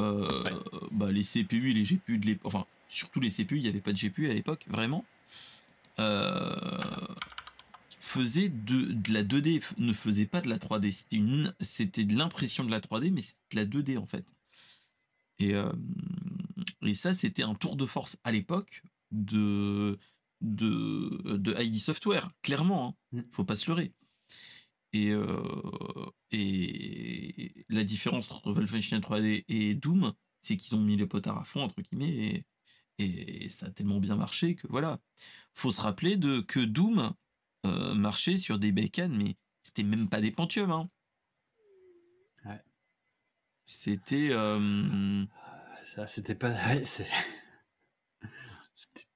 Ouais. les CPU et les GPU de l'époque, enfin, surtout les CPU, il n'y avait pas de GPU à l'époque, vraiment, euh, faisaient de la 2D, ne faisait pas de la 3D. C'était de l'impression de la 3D, mais c'était de la 2D, en fait. Et, euh, et ça, c'était un tour de force à l'époque de ID Software, clairement. Hein. Mm. Faut pas se leurrer. Et la différence entre Wolfenstein 3D et Doom, c'est qu'ils ont mis les potards à fond, entre guillemets, et ça a tellement bien marché que voilà. Faut se rappeler que Doom, marchait sur des bécanes, mais c'était même pas des Pentium. Hein. Ouais. C'était. Ça, c'était pas. Ouais, c'était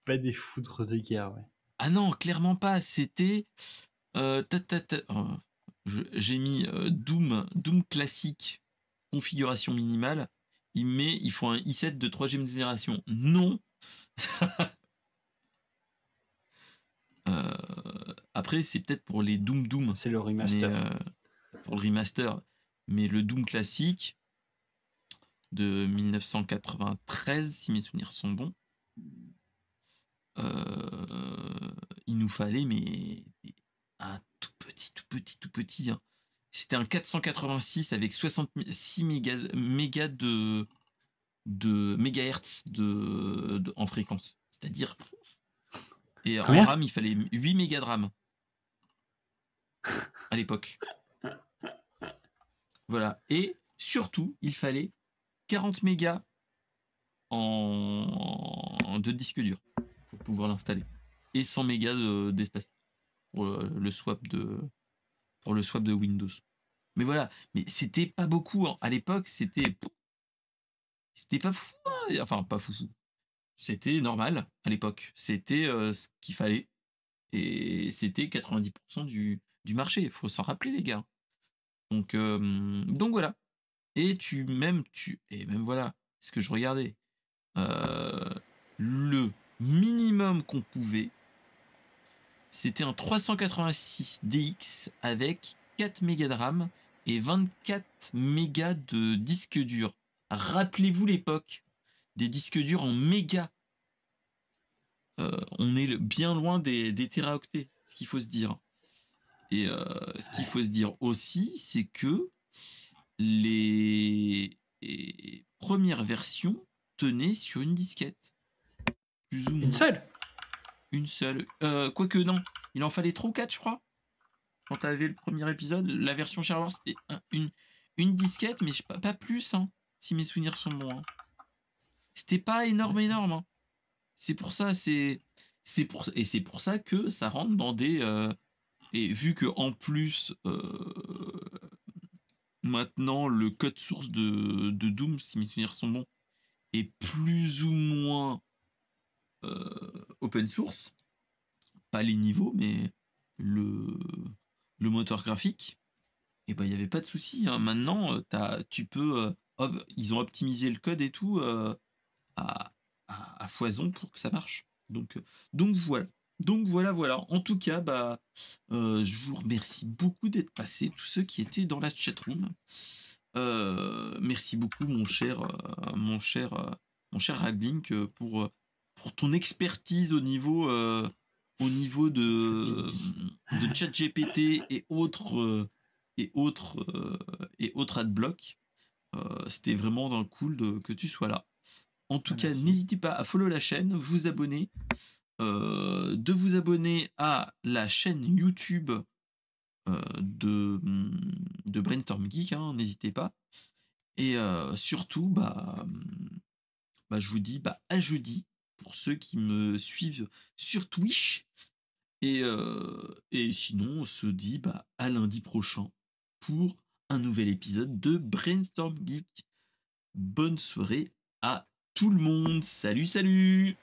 pas des foudres de guerre, ouais. Ah non, clairement pas. C'était. J'ai mis Doom classique, configuration minimale. Il faut un i7 de 3ème génération. Non. Après, c'est peut-être pour les Doom. C'est le remaster. Mais, pour le remaster. Mais le Doom classique de 1993, si mes souvenirs sont bons, il nous fallait un tout petit. Hein. C'était un 486 avec 66 mégas de mégahertz en fréquence. C'est-à-dire. Et Combien en RAM, il fallait 8 mégas de RAM. À l'époque. Voilà. Et surtout, il fallait 40 mégas de disque dur pour pouvoir l'installer. Et 100 mégas d'espace pour le swap de Windows. Mais voilà, mais c'était pas beaucoup. Hein. À l'époque, c'était pas fou. Hein. Enfin, pas fou. C'était normal à l'époque. C'était ce qu'il fallait. Et c'était 90% du marché. Il faut s'en rappeler, les gars. Donc voilà. Et même voilà, ce que je regardais. Le minimum qu'on pouvait, c'était un 386 DX avec 4 mégas de RAM et 24 mégas de disque dur. Rappelez-vous l'époque des disques durs en mégas. On est bien loin des téraoctets, ce qu'il faut se dire. Et ce qu'il faut se dire aussi, c'est que les premières versions tenaient sur une disquette. Plus ou moins. Une seule. Quoique non, il en fallait 3 ou 4, je crois. Quand tu avais le premier épisode, la version Shareware, c'était une disquette, mais pas plus, hein, si mes souvenirs sont bons. Hein. C'était pas énorme. Hein. C'est pour ça, c'est pour ça que ça rentre dans des. Et vu que en plus, maintenant, le code source de Doom, si mes souvenirs sont bons, est plus ou moins open source. Pas les niveaux, mais le moteur graphique, et ben il n'y avait pas de souci. Hein. Maintenant, tu peux. Ils ont optimisé le code et tout à foison pour que ça marche. Donc voilà. Donc voilà. En tout cas, je vous remercie beaucoup d'être passés, tous ceux qui étaient dans la chatroom. Merci beaucoup, mon cher Raglink, pour ton expertise au niveau de ChatGPT et autres adblock. C'était vraiment cool que tu sois là. En tout cas, n'hésitez pas à follow la chaîne, vous abonner, de vous abonner à la chaîne YouTube de Brainstorm Geek, hein, n'hésitez pas. Et surtout, je vous dis à jeudi pour ceux qui me suivent sur Twitch. Et sinon, on se dit à lundi prochain pour un nouvel épisode de Brainstorm Geek. Bonne soirée à tout le monde. Salut.